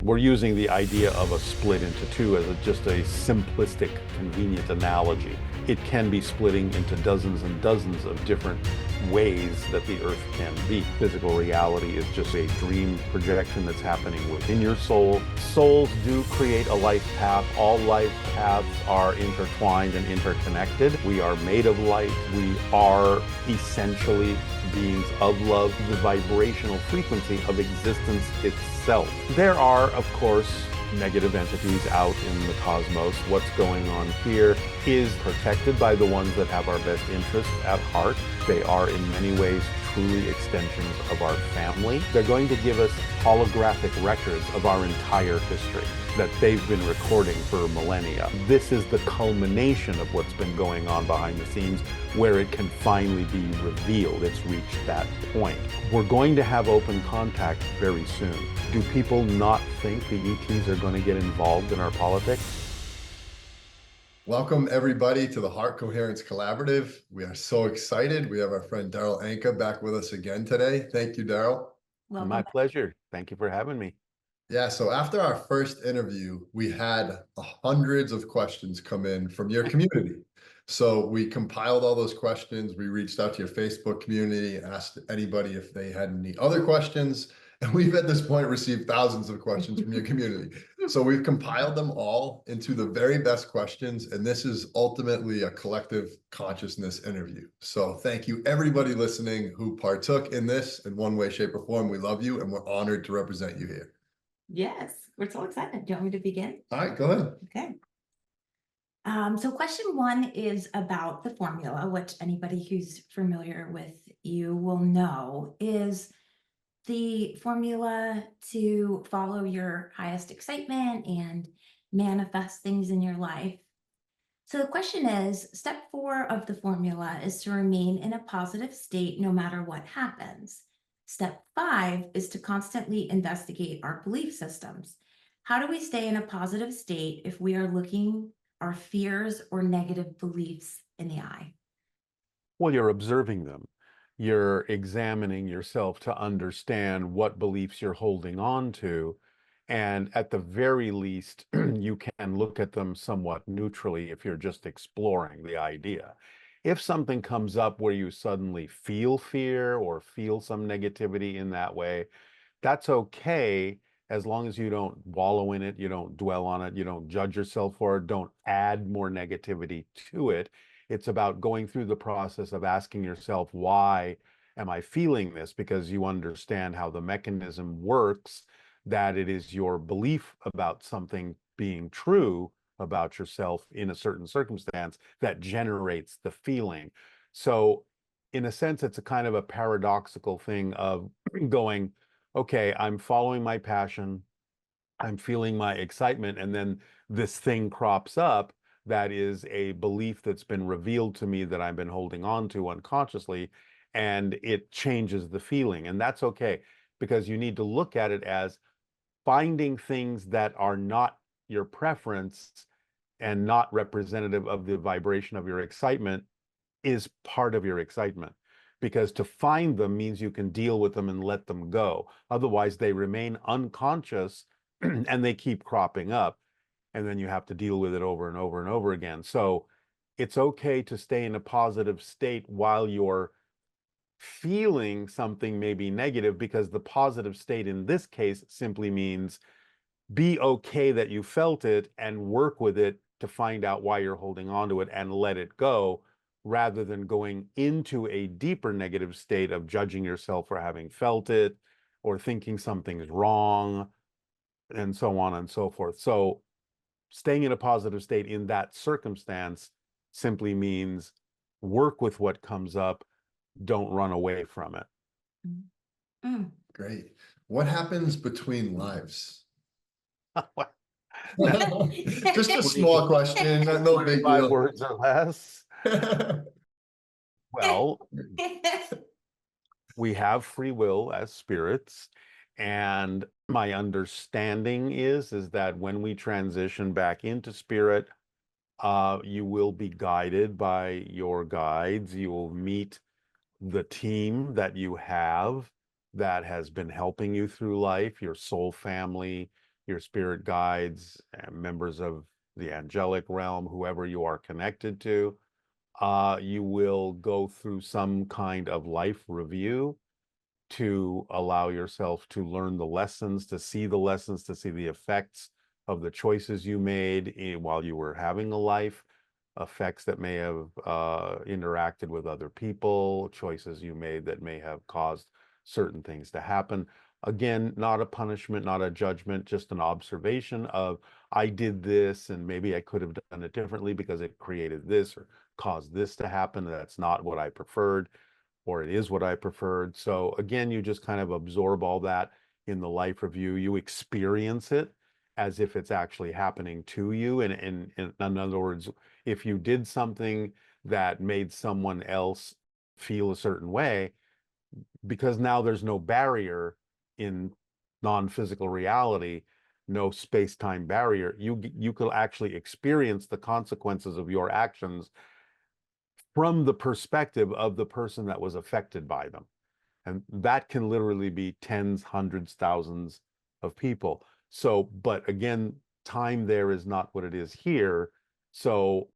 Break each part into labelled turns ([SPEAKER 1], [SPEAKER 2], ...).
[SPEAKER 1] We're using the idea of a split into two as just a simplistic, convenient analogy. It can be splitting into dozens and dozens of different ways that the earth can be. Physical reality is just a dream projection that's happening within your soul. Souls do create a life path. All life paths are intertwined and interconnected. We are made of light. We are essentially beings of love, the vibrational frequency of existence itself. There are, of course, negative entities out in the cosmos. What's going on here is protected by the ones that have our best interests at heart. They are in many ways truly extensions of our family. They're going to give us holographic records of our entire history that they've been recording for millennia. This is the culmination of what's been going on behind the scenes, where it can finally be revealed. It's reached that point. We're going to have open contact very soon. Do people not think the ETs are going to get involved in our politics?
[SPEAKER 2] Welcome everybody to the Heart Coherence Collaborative. We are so excited. We have our friend Darryl Anka back with us again today. Thank you, Darryl.
[SPEAKER 1] My pleasure. Thank you for having me.
[SPEAKER 2] Yeah, so after our first interview, we had hundreds of questions come in from your community. So we compiled all those questions. We reached out to your Facebook community, asked anybody if they had any other questions. And we've at this point received thousands of questions from your community. So we've compiled them all into the very best questions. And this is ultimately a collective consciousness interview. So thank you everybody listening who partook in this in one way, shape, or form. We love you and we're honored to represent you here.
[SPEAKER 3] Yes, we're so excited. Do you want me to begin?
[SPEAKER 2] All right, go ahead.
[SPEAKER 3] Okay. So question one is about the formula, which anybody who's familiar with you will know is the formula to follow your highest excitement and manifest things in your life. So the question is, step 4 of the formula is to remain in a positive state no matter what happens. Step 5 is to constantly investigate our belief systems. How do we stay in a positive state if we are looking our fears or negative beliefs in the eye?
[SPEAKER 1] Well, you're observing them. You're examining yourself to understand what beliefs you're holding on to. And at the very least, you can look at them somewhat neutrally if you're just exploring the idea. If something comes up where you suddenly feel fear or feel some negativity in that way, that's okay, as long as you don't wallow in it, you don't dwell on it, you don't judge yourself for it, don't add more negativity to it. It's about going through the process of asking yourself, why am I feeling this? Because you understand how the mechanism works, that it is your belief about something being true about yourself in a certain circumstance that generates the feeling. So in a sense, it's a kind of a paradoxical thing of going, okay, I'm following my passion, I'm feeling my excitement, and then this thing crops up that is a belief that's been revealed to me that I've been holding on to unconsciously, and it changes the feeling. And that's okay, because you need to look at it as finding things that are not your preference and not representative of the vibration of your excitement is part of your excitement. Because to find them means you can deal with them and let them go. Otherwise, they remain unconscious and they keep cropping up. And then you have to deal with it over and over and over again. So it's okay to stay in a positive state while you're feeling something maybe negative, because the positive state in this case simply means be okay that you felt it and work with it to find out why you're holding on to it and let it go, rather than going into a deeper negative state of judging yourself for having felt it or thinking something's wrong and so on and so forth. So staying in a positive state in that circumstance simply means work with what comes up, don't run away from it.
[SPEAKER 3] Mm.
[SPEAKER 2] Great. What happens between lives? Just a small question, no big
[SPEAKER 1] 5
[SPEAKER 2] deal.
[SPEAKER 1] words or less. Well, we have free will as spirits, and my understanding is that when we transition back into spirit, you will be guided by your guides. You will meet the team that you have that has been helping you through life, your soul family, your spirit guides, members of the angelic realm, whoever you are connected to. You will go through some kind of life review to allow yourself to learn the lessons, to see the effects of the choices you made while you were having a life, effects that may have interacted with other people, choices you made that may have caused certain things to happen. Again, not a punishment, not a judgment, just an observation of, I did this and maybe I could have done it differently because it created this or caused this to happen. That's not what I preferred, or it is what I preferred. So again, you just kind of absorb all that in the life review. You experience it as if it's actually happening to you. And in other words, if you did something that made someone else feel a certain way, because now there's no barrier in non-physical reality, no space-time barrier, you could actually experience the consequences of your actions from the perspective of the person that was affected by them. And that can literally be tens, hundreds, thousands of people. So, but again, time there is not what it is here. So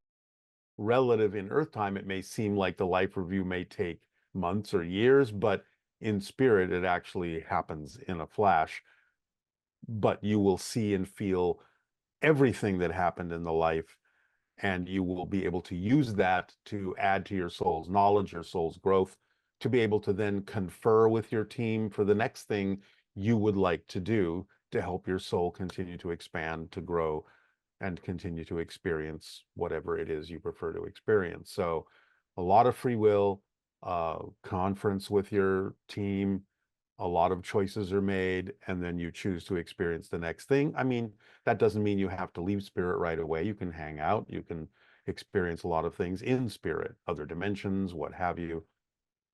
[SPEAKER 1] relative in Earth time, it may seem like the life review may take months or years, but in spirit, it actually happens in a flash. But you will see and feel everything that happened in the life, and you will be able to use that to add to your soul's knowledge, your soul's growth, to be able to then confer with your team for the next thing you would like to do to help your soul continue to expand, to grow, and continue to experience whatever it is you prefer to experience. So a lot of free will, conference with your team, a lot of choices are made, and then you choose to experience the next thing. I mean, that doesn't mean you have to leave spirit right away. You can hang out, you can experience a lot of things in spirit, other dimensions, what have you.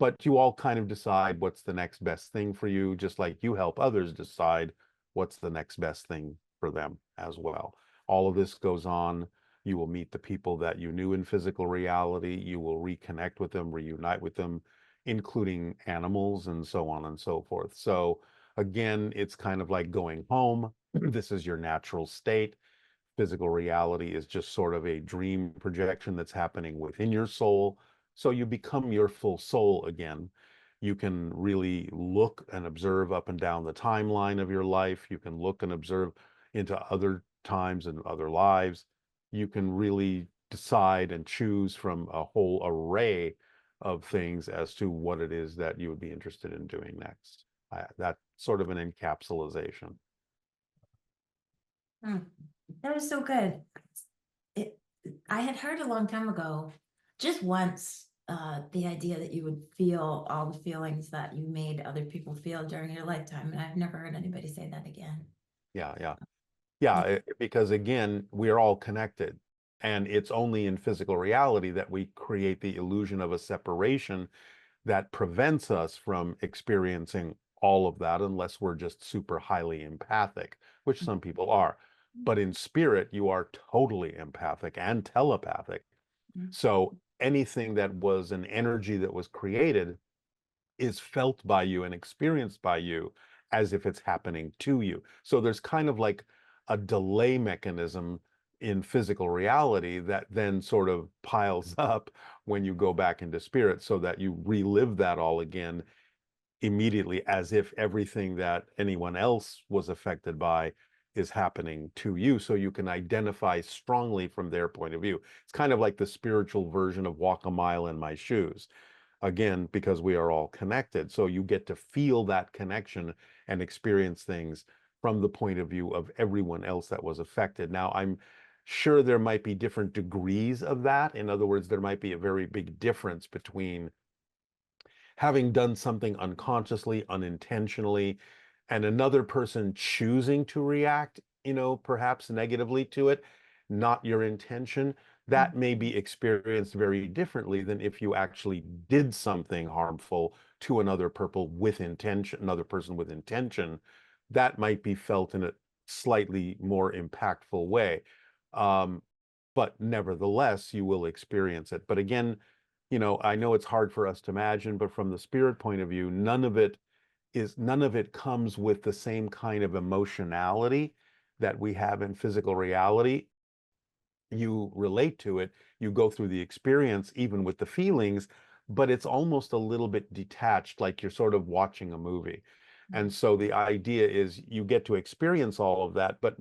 [SPEAKER 1] But you all kind of decide what's the next best thing for you, just like you help others decide what's the next best thing for them as well. All of this goes on. You will meet the people that you knew in physical reality. You will reconnect with them, reunite with them, including animals and so on and so forth. So again, it's kind of like going home. This is your natural state. Physical reality is just sort of a dream projection that's happening within your soul. So you become your full soul again. You can really look and observe up and down the timeline of your life. You can look and observe into other times and other lives. You can really decide and choose from a whole array of things as to what it is that you would be interested in doing next. That's sort of an encapsulation.
[SPEAKER 3] That was so good. I had heard a long time ago, just once, the idea that you would feel all the feelings that you made other people feel during your lifetime, and I've never heard anybody say that again.
[SPEAKER 1] Yeah, because again, we are all connected, and it's only in physical reality that we create the illusion of a separation that prevents us from experiencing all of that unless we're just super highly empathic, which some people are. But in spirit, you are totally empathic and telepathic. So anything that was an energy that was created is felt by you and experienced by you as if it's happening to you. So there's kind of like a delay mechanism in physical reality that then sort of piles up when you go back into spirit, so that you relive that all again immediately, as if everything that anyone else was affected by is happening to you, so you can identify strongly from their point of view. It's kind of like the spiritual version of walk a mile in my shoes, again, because we are all connected. So you get to feel that connection and experience things from the point of view of everyone else that was affected. Now, I'm sure there might be different degrees of that. In other words, there might be a very big difference between having done something unconsciously, unintentionally, and another person choosing to react, perhaps negatively to it, not your intention. That may be experienced very differently than if you actually did something harmful to another another person with intention. That might be felt in a slightly more impactful way. But nevertheless, you will experience it. But again, I know it's hard for us to imagine, but from the spirit point of view, none of it comes with the same kind of emotionality that we have in physical reality, you relate to it, you go through the experience, even with the feelings, but it's almost a little bit detached, like you're sort of watching a movie. And so the idea is you get to experience all of that, but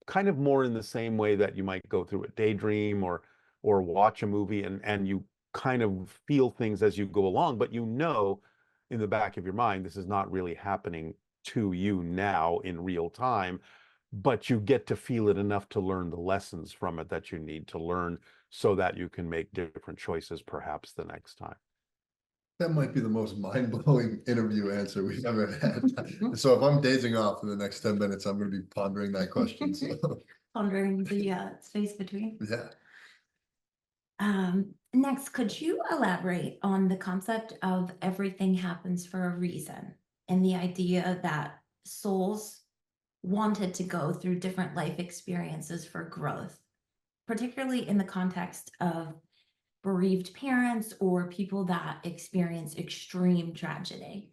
[SPEAKER 1] kind of more in the same way that you might go through a daydream or watch a movie, and you kind of feel things as you go along, but you know in the back of your mind this is not really happening to you now in real time, but you get to feel it enough to learn the lessons from it that you need to learn so that you can make different choices perhaps the next time.
[SPEAKER 2] That might be the most mind-blowing interview answer we've ever had. So if I'm dazing off in the next 10 minutes, I'm going to be pondering that question. So
[SPEAKER 3] Pondering the space between.
[SPEAKER 2] yeah.
[SPEAKER 3] Next, could you elaborate on the concept of everything happens for a reason and the idea that souls wanted to go through different life experiences for growth, particularly in the context of bereaved parents or people that experience extreme tragedy?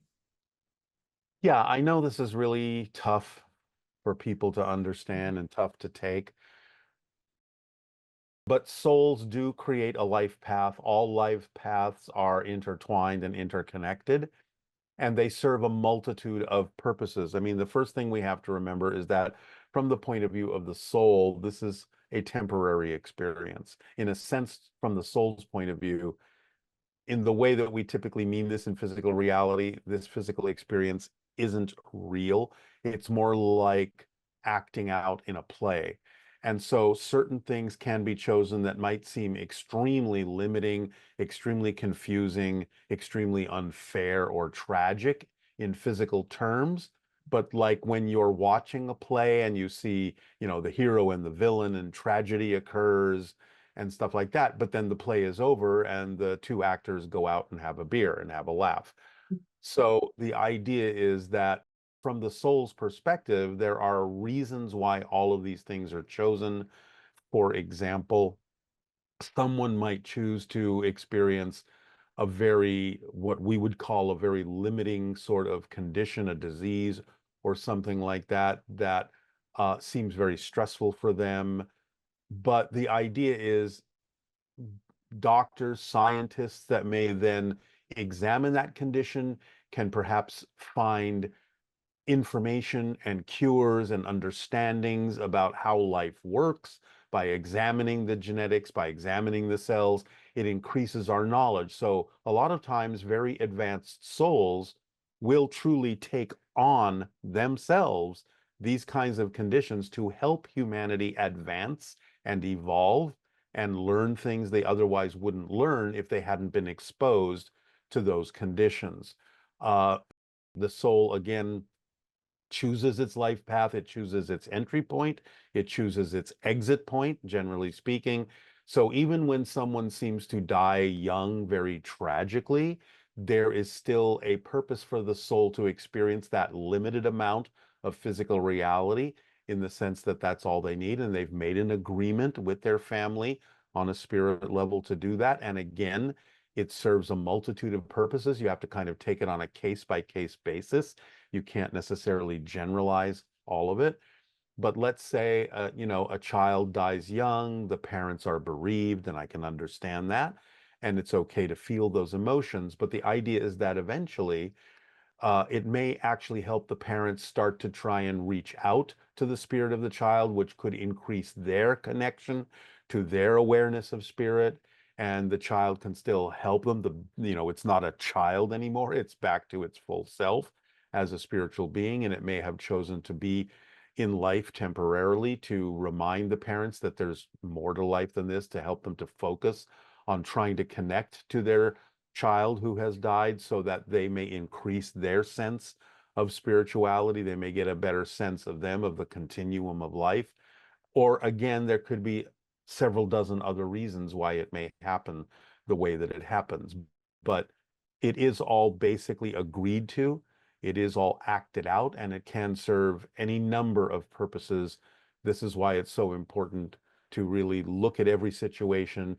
[SPEAKER 1] Yeah, I know this is really tough for people to understand and tough to take. But souls do create a life path. All life paths are intertwined and interconnected, and they serve a multitude of purposes. I mean, the first thing we have to remember is that from the point of view of the soul, this is a temporary experience. In a sense, from the soul's point of view, in the way that we typically mean this in physical reality, this physical experience isn't real. It's more like acting out in a play. And so certain things can be chosen that might seem extremely limiting, extremely confusing, extremely unfair or tragic in physical terms. But like when you're watching a play and you see, the hero and the villain and tragedy occurs and stuff like that. But then the play is over and the two actors go out and have a beer and have a laugh. So the idea is that from the soul's perspective, there are reasons why all of these things are chosen. For example, someone might choose to experience a very, what we would call a very limiting sort of condition, a disease or something like that, that seems very stressful for them. But the idea is doctors, scientists that may then examine that condition can perhaps find information and cures and understandings about how life works by examining the genetics, by examining the cells. It increases our knowledge. So a lot of times very advanced souls will truly take on themselves these kinds of conditions to help humanity advance and evolve and learn things they otherwise wouldn't learn if they hadn't been exposed to those conditions. The soul, again, chooses its life path, it chooses its entry point, it chooses its exit point, generally speaking. So even when someone seems to die young very tragically, there is still a purpose for the soul to experience that limited amount of physical reality, in the sense that that's all they need, and they've made an agreement with their family on a spirit level to do that. And again, it serves a multitude of purposes. You have to kind of take it on a case by case basis. You can't necessarily generalize all of it. But let's say, a child dies young, the parents are bereaved, and I can understand that. And it's okay to feel those emotions. But the idea is that eventually it may actually help the parents start to try and reach out to the spirit of the child, which could increase their connection to their awareness of spirit. And the child can still help them. It's not a child anymore. It's back to its full self as a spiritual being. And it may have chosen to be in life temporarily to remind the parents that there's more to life than this, to help them to focus on trying to connect to their child who has died, so that they may increase their sense of spirituality. They may get a better sense of them, of the continuum of life. Or again, there could be several dozen other reasons why it may happen the way that it happens. But it is all basically agreed to, it is all acted out, and it can serve any number of purposes. This is why it's so important to really look at every situation,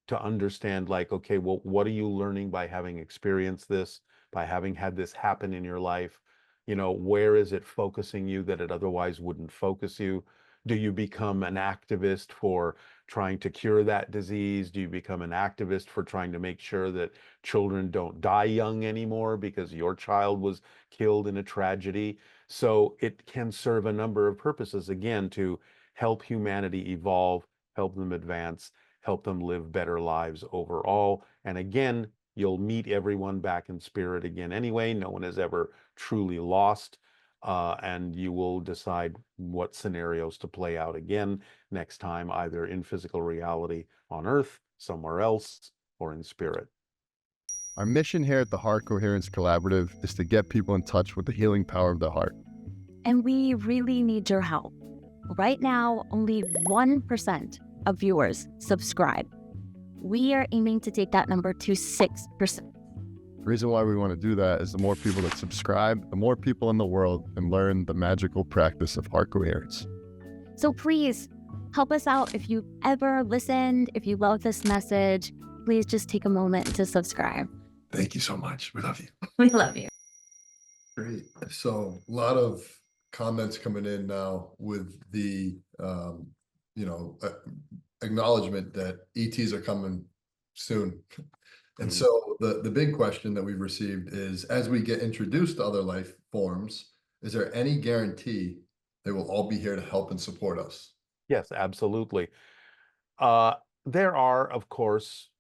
[SPEAKER 1] to understand, like, okay, well, what are you learning by having experienced this, by having had this happen in your life? Where is it focusing you that it otherwise wouldn't focus you? Do you become an activist for trying to cure that disease? Do you become an activist for trying to make sure that children don't die young anymore because your child was killed in a tragedy? So it can serve a number of purposes, again, to help humanity evolve, help them advance, help them live better lives overall. And again, you'll meet everyone back in spirit again anyway. No one is ever truly lost. And you will decide what scenarios to play out again next time, either in physical reality on Earth, somewhere else, or in spirit.
[SPEAKER 4] Our mission here at the Heart Coherence Collaborative is to get people in touch with the healing power of the heart.
[SPEAKER 5] And we really need your help. Right now, only 1% of viewers subscribe. We are aiming to take that number to 6%.
[SPEAKER 4] The reason why we want to do that is the more people that subscribe, the more people in the world can learn the magical practice of heart coherence.
[SPEAKER 5] So please help us out. If you've ever listened, if you love this message, please just take a moment to subscribe.
[SPEAKER 2] Thank you so much. We love you.
[SPEAKER 5] We love you.
[SPEAKER 2] Great. So a lot of comments coming in now with the, acknowledgement that ETs are coming soon. And so the big question that we've received is, as we get introduced to other life forms, is there any guarantee they will all be here to help and support us?
[SPEAKER 1] Yes, absolutely. There are, of course,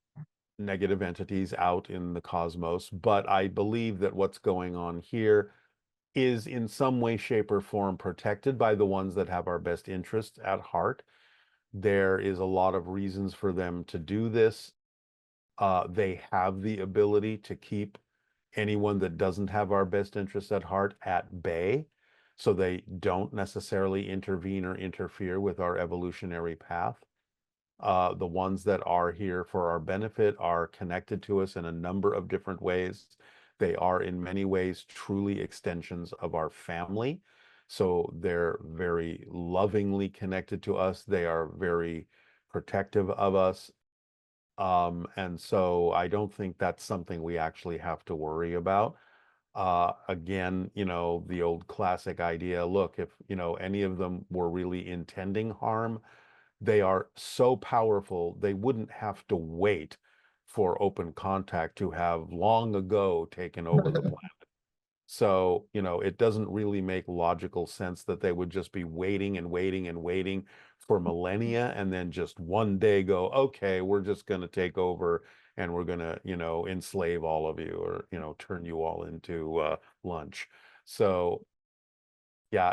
[SPEAKER 1] negative entities out in the cosmos, but I believe that what's going on here is in some way, shape, or form protected by the ones that have our best interest at heart. There is a lot of reasons for them to do this. They have the ability to keep anyone that doesn't have our best interests at heart at bay, so they don't necessarily intervene or interfere with our evolutionary path. The ones that are here for our benefit are connected to us in a number of different ways. They are in many ways truly extensions of our family. So they're very lovingly connected to us. They are very protective of us. And so I don't think that's something we actually have to worry about. Again, the old classic idea, look, if, any of them were really intending harm, they are so powerful, they wouldn't have to wait for open contact to have long ago taken over the planet. So, it doesn't really make logical sense that they would just be waiting and waiting and waiting for millennia and then just one day go, okay, we're just going to take over and we're going to, enslave all of you or, turn you all into lunch. So, yeah,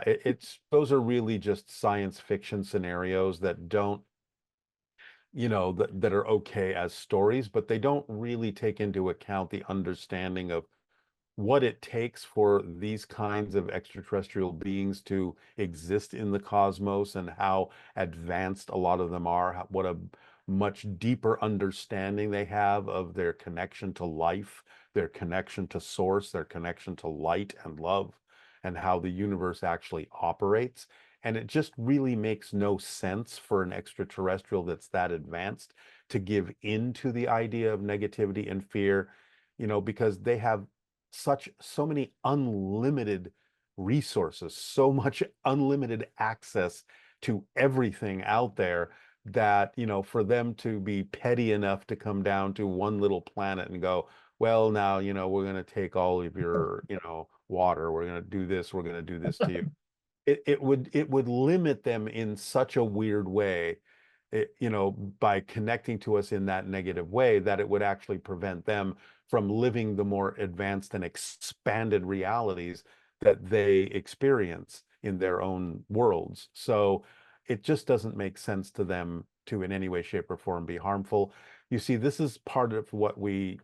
[SPEAKER 1] those are really just science fiction scenarios that don't, that are okay as stories, but they don't really take into account the understanding of what it takes for these kinds of extraterrestrial beings to exist in the cosmos and how advanced a lot of them are, what a much deeper understanding they have of their connection to life, their connection to source, their connection to light and love, and how the universe actually operates. And it just really makes no sense for an extraterrestrial that's that advanced to give into the idea of negativity and fear, because they have so many unlimited resources, so much unlimited access to everything out there that, for them to be petty enough to come down to one little planet and go, well, now, we're going to take all of your, water, we're going to do this, we're going to do this to you. It would limit them in such a weird way, by connecting to us in that negative way, that it would actually prevent them from living the more advanced and expanded realities that they experience in their own worlds. So it just doesn't make sense to them to in any way, shape, or form be harmful. You see, this is part of what we,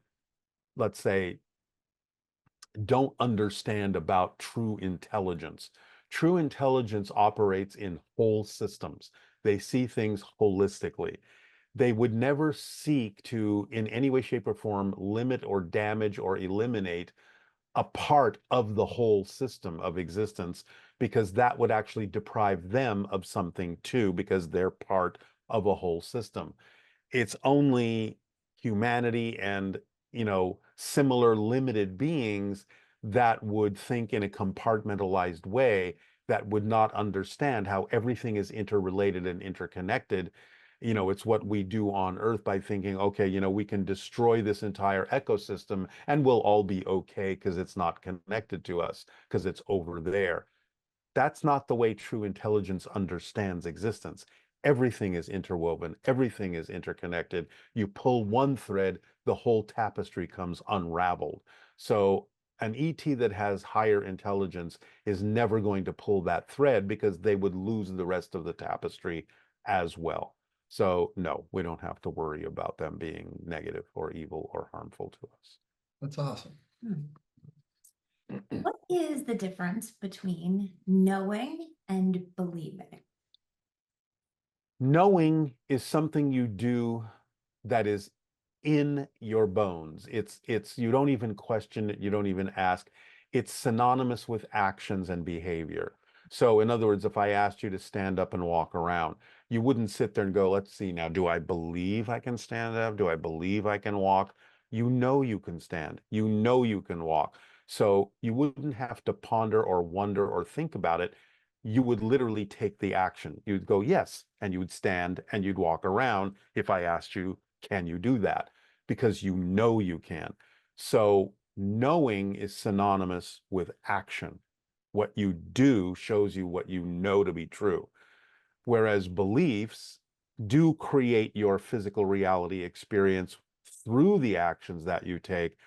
[SPEAKER 1] let's say, don't understand about true intelligence. True intelligence operates in whole systems. They see things holistically. They would never seek to, in any way, shape, or form, limit or damage or eliminate a part of the whole system of existence, because that would actually deprive them of something too, because they're part of a whole system. It's only humanity and, similar limited beings that would think in a compartmentalized way, that would not understand how everything is interrelated and interconnected. It's what we do on Earth by thinking, okay, we can destroy this entire ecosystem and we'll all be okay because it's not connected to us, because it's over there. That's not the way true intelligence understands existence. Everything is interwoven, everything is interconnected. You pull one thread, the whole tapestry comes unraveled. So an ET that has higher intelligence is never going to pull that thread, because they would lose the rest of the tapestry as well. So no, we don't have to worry about them being negative or evil or harmful to us.
[SPEAKER 2] That's awesome.
[SPEAKER 3] What is the difference between knowing and believing?
[SPEAKER 1] Knowing is something you do that is in your bones. It's you don't even question it, you don't even ask. It's synonymous with actions and behavior. So in other words, if I asked you to stand up and walk around, you wouldn't sit there and go, let's see now, do I believe I can stand up? Do I believe I can walk? You know you can stand. You know you can walk. So you wouldn't have to ponder or wonder or think about it. You would literally take the action. You'd go, yes, and you would stand and you'd walk around if I asked you, can you do that? Because you know you can. So knowing is synonymous with action. What you do shows you what you know to be true. Whereas beliefs do create your physical reality experience through the actions that you take,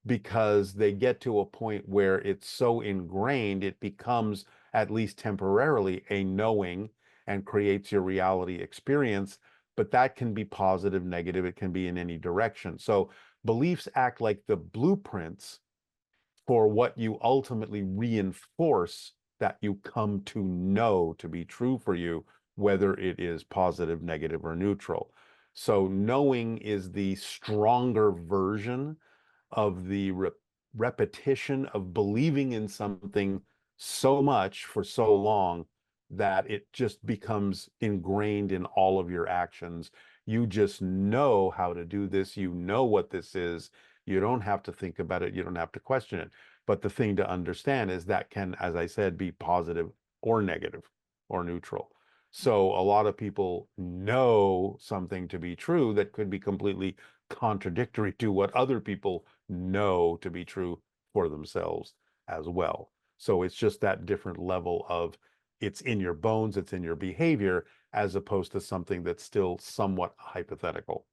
[SPEAKER 1] because they get to a point where it's so ingrained, it becomes, at least temporarily, a knowing and creates your reality experience. But that can be positive, negative, it can be in any direction. So beliefs act like the blueprints for what you ultimately reinforce that you come to know to be true for you, whether it is positive, negative, or neutral. So knowing is the stronger version of the repetition of believing in something so much for so long that it just becomes ingrained in all of your actions. You just know how to do this. You know what this is. You don't have to think about it. You don't have to question it. But the thing to understand is that can, as I said, be positive or negative or neutral. So a lot of people know something to be true that could be completely contradictory to what other people know to be true for themselves as well. So it's just that different level of, it's in your bones, it's in your behavior, as opposed to something that's still somewhat hypothetical.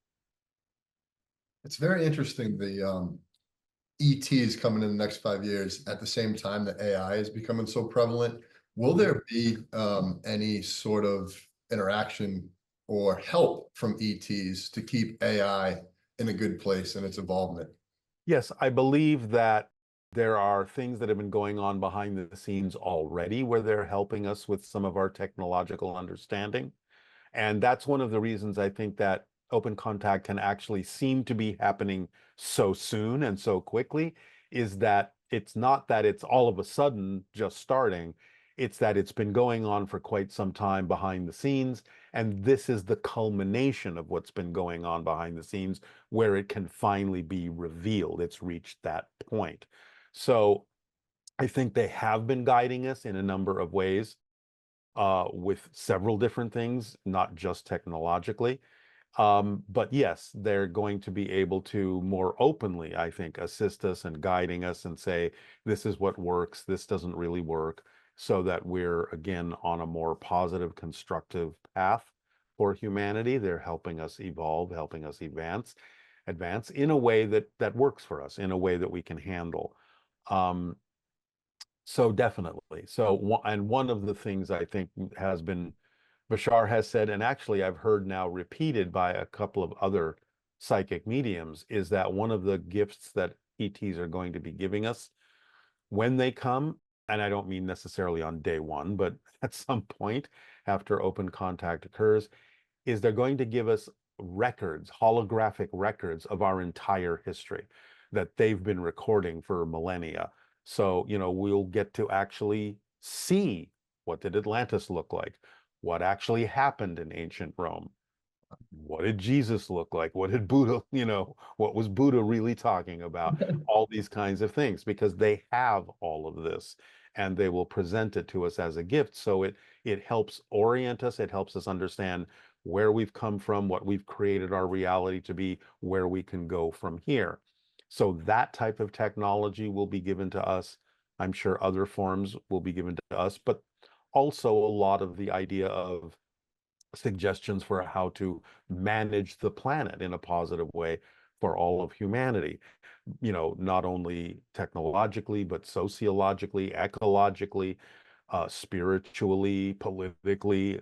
[SPEAKER 2] It's very interesting, the ETs coming in the next 5 years at the same time that AI is becoming so prevalent. Will there be any sort of interaction or help from ETs to keep AI in a good place in its involvement?
[SPEAKER 1] Yes, I believe that there are things that have been going on behind the scenes already where they're helping us with some of our technological understanding. And that's one of the reasons I think that open contact can actually seem to be happening so soon and so quickly, is that it's not that it's all of a sudden just starting. It's that it's been going on for quite some time behind the scenes. And this is the culmination of what's been going on behind the scenes, where it can finally be revealed. It's reached that point. So I think they have been guiding us in a number of ways, with several different things, not just technologically. But yes, they're going to be able to more openly, I think, assist us and guiding us and say, this is what works, this doesn't really work, so that we're, again, on a more positive, constructive path for humanity. They're helping us evolve, helping us advance in a way that works for us, in a way that we can handle. So definitely. So, and one of the things I think has been, Bashar has said, and actually I've heard now repeated by a couple of other psychic mediums, is that one of the gifts that ETs are going to be giving us when they come, and I don't mean necessarily on day one, but at some point after open contact occurs, is they're going to give us records, holographic records of our entire history that they've been recording for millennia. So, we'll get to actually see, what did Atlantis look like? What actually happened in ancient Rome? What did Jesus look like? What did Buddha, what was Buddha really talking about? All these kinds of things, because they have all of this and they will present it to us as a gift. So it helps orient us, it helps us understand where we've come from, what we've created our reality to be, where we can go from here. So that type of technology will be given to us. I'm sure other forms will be given to us, but also a lot of the idea of suggestions for how to manage the planet in a positive way for all of humanity, not only technologically, but sociologically, ecologically, spiritually, politically,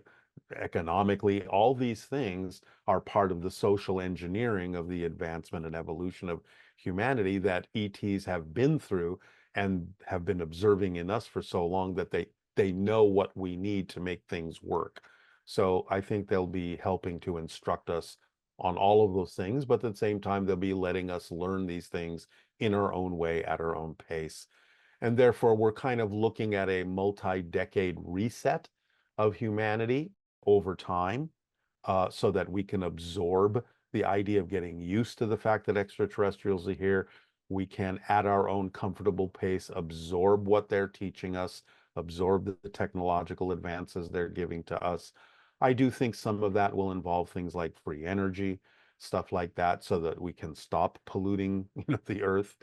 [SPEAKER 1] economically. All these things are part of the social engineering of the advancement and evolution of humanity that ETs have been through and have been observing in us for so long that they know what we need to make things work. So I think they'll be helping to instruct us on all of those things, but at the same time, they'll be letting us learn these things in our own way, at our own pace. And therefore, we're kind of looking at a multi-decade reset of humanity over time, so that we can absorb the idea of getting used to the fact that extraterrestrials are here. We can, at our own comfortable pace, absorb what they're teaching us, absorb the technological advances they're giving to us. I do think some of that will involve things like free energy, stuff like that, so that we can stop polluting, the earth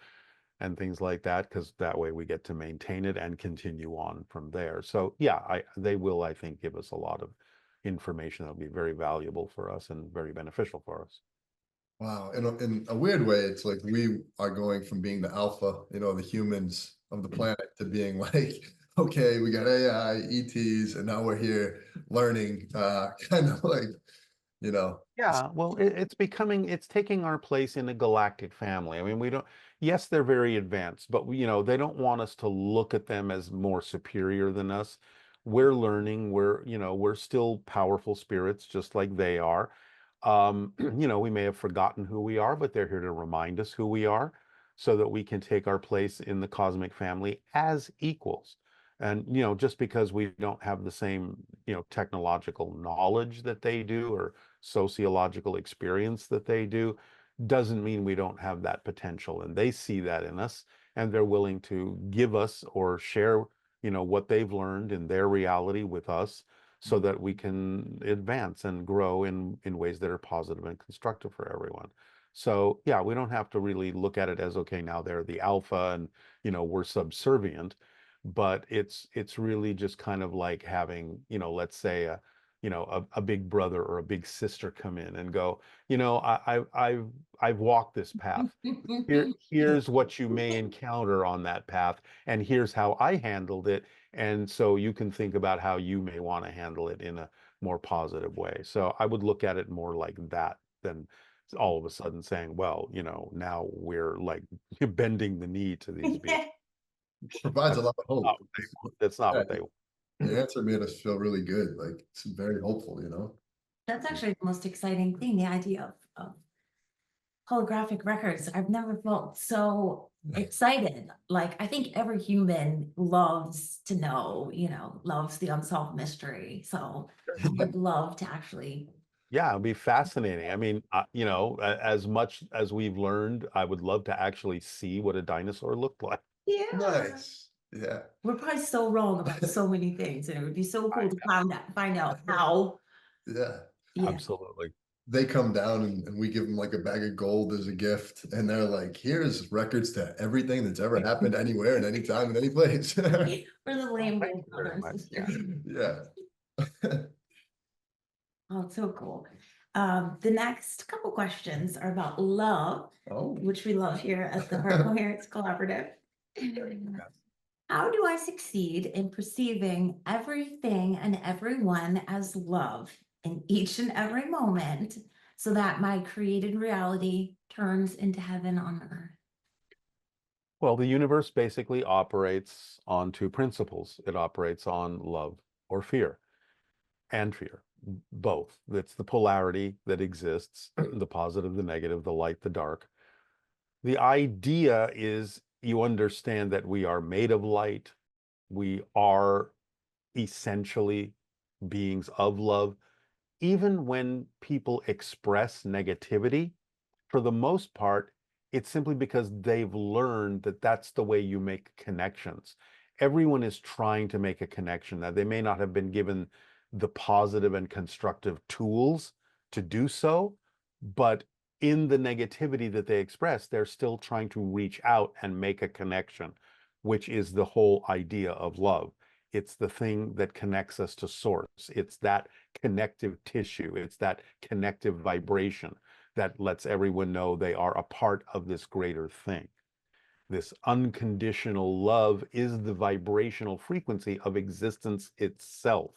[SPEAKER 1] and things like that, because that way we get to maintain it and continue on from there. So yeah, they will, I think, give us a lot of information that'll be very valuable for us and very beneficial for us.
[SPEAKER 2] Wow. In a weird way, it's like we are going from being the alpha, the humans of the planet, to being like, okay, we got AI, ETs, and now we're here learning, kind of like,
[SPEAKER 1] Yeah, well, it's taking our place in a galactic family. I mean, yes, they're very advanced, but they don't want us to look at them as more superior than us. We're learning, we're still powerful spirits, just like they are. We may have forgotten who we are, but they're here to remind us who we are so that we can take our place in the cosmic family as equals. And, just because we don't have the same, technological knowledge that they do, or sociological experience that they do, doesn't mean we don't have that potential. And they see that in us, and they're willing to give us or share, what they've learned in their reality with us, so that we can advance and grow in ways that are positive and constructive for everyone. So yeah, we don't have to really look at it as, okay, now they're the alpha and, we're subservient, but it's really just kind of like having, let's say a big brother or a big sister come in and go, I've walked this path. Here's what you may encounter on that path, and here's how I handled it. And so you can think about how you may want to handle it in a more positive way. So I would look at it more like that than all of a sudden saying, well, now we're like bending the knee to these beings.
[SPEAKER 2] provides a lot of hope.
[SPEAKER 1] That's not
[SPEAKER 2] Yeah,
[SPEAKER 1] what they want.
[SPEAKER 2] the answer made us feel really good. Like, it's very hopeful.
[SPEAKER 3] That's actually the most exciting thing, the idea of holographic records. I've never felt so excited. Like, I think every human loves to know, loves the unsolved mystery. So I would love to actually.
[SPEAKER 1] Yeah, it'd be fascinating. I mean, as much as we've learned, I would love to actually see what a dinosaur looked like.
[SPEAKER 3] Yeah.
[SPEAKER 2] Nice. Yeah.
[SPEAKER 3] We're probably so wrong about so many things, and it would be so cool to find out how.
[SPEAKER 2] Yeah.
[SPEAKER 3] Yeah.
[SPEAKER 1] Absolutely.
[SPEAKER 2] They come down and we give them like a bag of gold as a gift. And they're like, here's records to everything that's ever happened anywhere and anytime and any place.
[SPEAKER 3] We're the lame
[SPEAKER 1] Thank you
[SPEAKER 3] brother
[SPEAKER 1] very
[SPEAKER 3] and
[SPEAKER 1] much.
[SPEAKER 3] sister.
[SPEAKER 2] Yeah.
[SPEAKER 3] Oh, it's so cool. The next couple questions are about love,
[SPEAKER 2] Oh,
[SPEAKER 3] which we love here at the Heart Coherence Collaborative. How do I succeed in perceiving everything and everyone as love in each and every moment, so that my created reality turns into heaven on earth?
[SPEAKER 1] Well, the universe basically operates on two principles. It operates on love or fear, and fear, both. It's the polarity that exists, the positive, the negative, the light, the dark. The idea is you understand that we are made of light. We are essentially beings of love. even when people express negativity, for the most part, it's simply because they've learned that that's the way you make connections. Everyone is trying to make a connection. Now, they may not have been given the positive and constructive tools to do so, but in the negativity that they express, they're still trying to reach out and make a connection, which is the whole idea of love. It's the thing that connects us to source. It's that connective tissue. It's that connective vibration that lets everyone know they are a part of this greater thing. This unconditional love is the vibrational frequency of existence itself.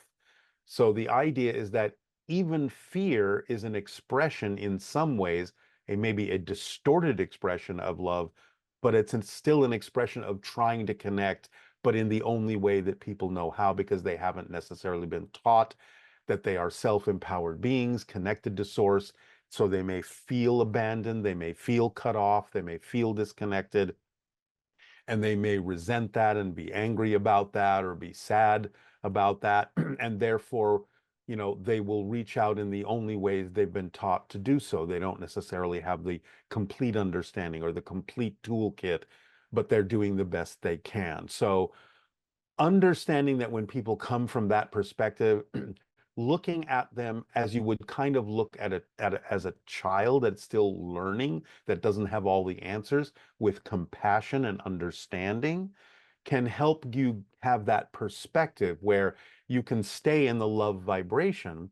[SPEAKER 1] So the idea is that even fear is an expression in some ways, maybe a distorted expression of love, but it's still an expression of trying to connect, but in the only way that people know how, because they haven't necessarily been taught that they are self-empowered beings connected to source. So they may feel abandoned, they may feel cut off, they may feel disconnected, and they may resent that and be angry about that or be sad about that. And therefore, they will reach out in the only ways they've been taught to do so. They don't necessarily have the complete understanding or the complete toolkit, but they're doing the best they can. So understanding that when people come from that perspective, looking at them as you would kind of look at it as a child that's still learning, that doesn't have all the answers, with compassion and understanding, can help you have that perspective where you can stay in the love vibration.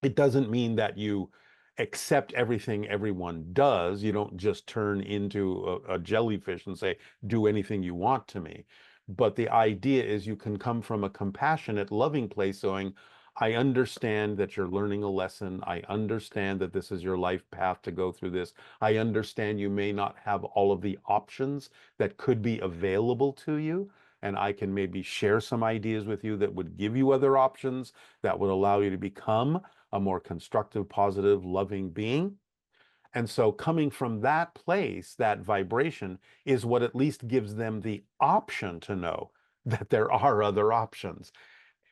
[SPEAKER 1] It doesn't mean that you accept everything everyone does. You don't just turn into a jellyfish and say, do anything you want to me. But the idea is you can come from a compassionate, loving place going, I understand that you're learning a lesson. I understand that this is your life path to go through this. I understand you may not have all of the options that could be available to you. And I can maybe share some ideas with you that would give you other options that would allow you to become a more constructive, positive, loving being. And so coming from that place, that vibration is what at least gives them the option to know that there are other options.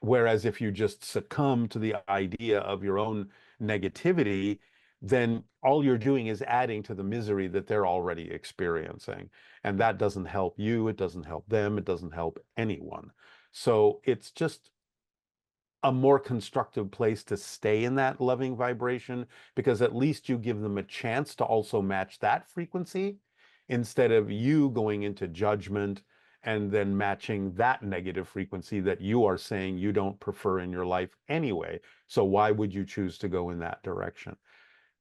[SPEAKER 1] Whereas if you just succumb to the idea of your own negativity, then all you're doing is adding to the misery that they're already experiencing. And that doesn't help you, it doesn't help them, it doesn't help anyone. So it's just a more constructive place to stay in that loving vibration, because at least you give them a chance to also match that frequency instead of you going into judgment and then matching that negative frequency that you are saying you don't prefer in your life anyway. So why would you choose to go in that direction?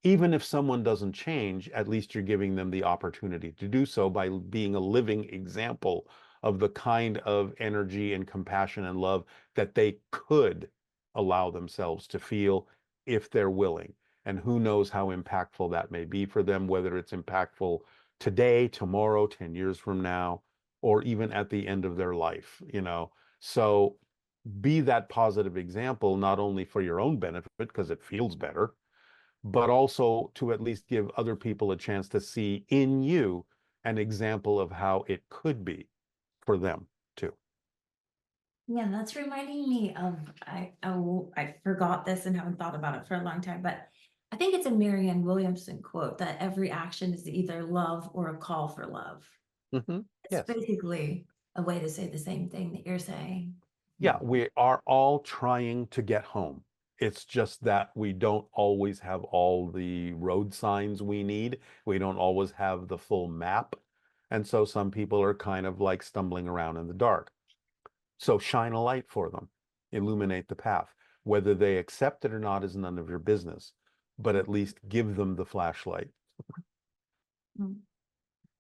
[SPEAKER 1] Even if someone doesn't change, at least you're giving them the opportunity to do so by being a living example of the kind of energy and compassion and love that they could allow themselves to feel if they're willing. And who knows how impactful that may be for them, whether it's impactful today, tomorrow, 10 years from now, or even at the end of their life, So be that positive example, not only for your own benefit, because it feels better, but also to at least give other people a chance to see in you an example of how it could be for them too.
[SPEAKER 3] Yeah, that's reminding me of, I forgot this and haven't thought about it for a long time, but I think it's a Marianne Williamson quote that every action is either love or a call for love.
[SPEAKER 1] Mm-hmm.
[SPEAKER 3] It's
[SPEAKER 1] Yes.
[SPEAKER 3] basically a way to say the same thing that you're saying.
[SPEAKER 1] Yeah, we are all trying to get home. It's just that we don't always have all the road signs we need. We don't always have the full map. And so some people are kind of like stumbling around in the dark. So shine a light for them, illuminate the path. Whether they accept it or not is none of your business, but at least give them the flashlight.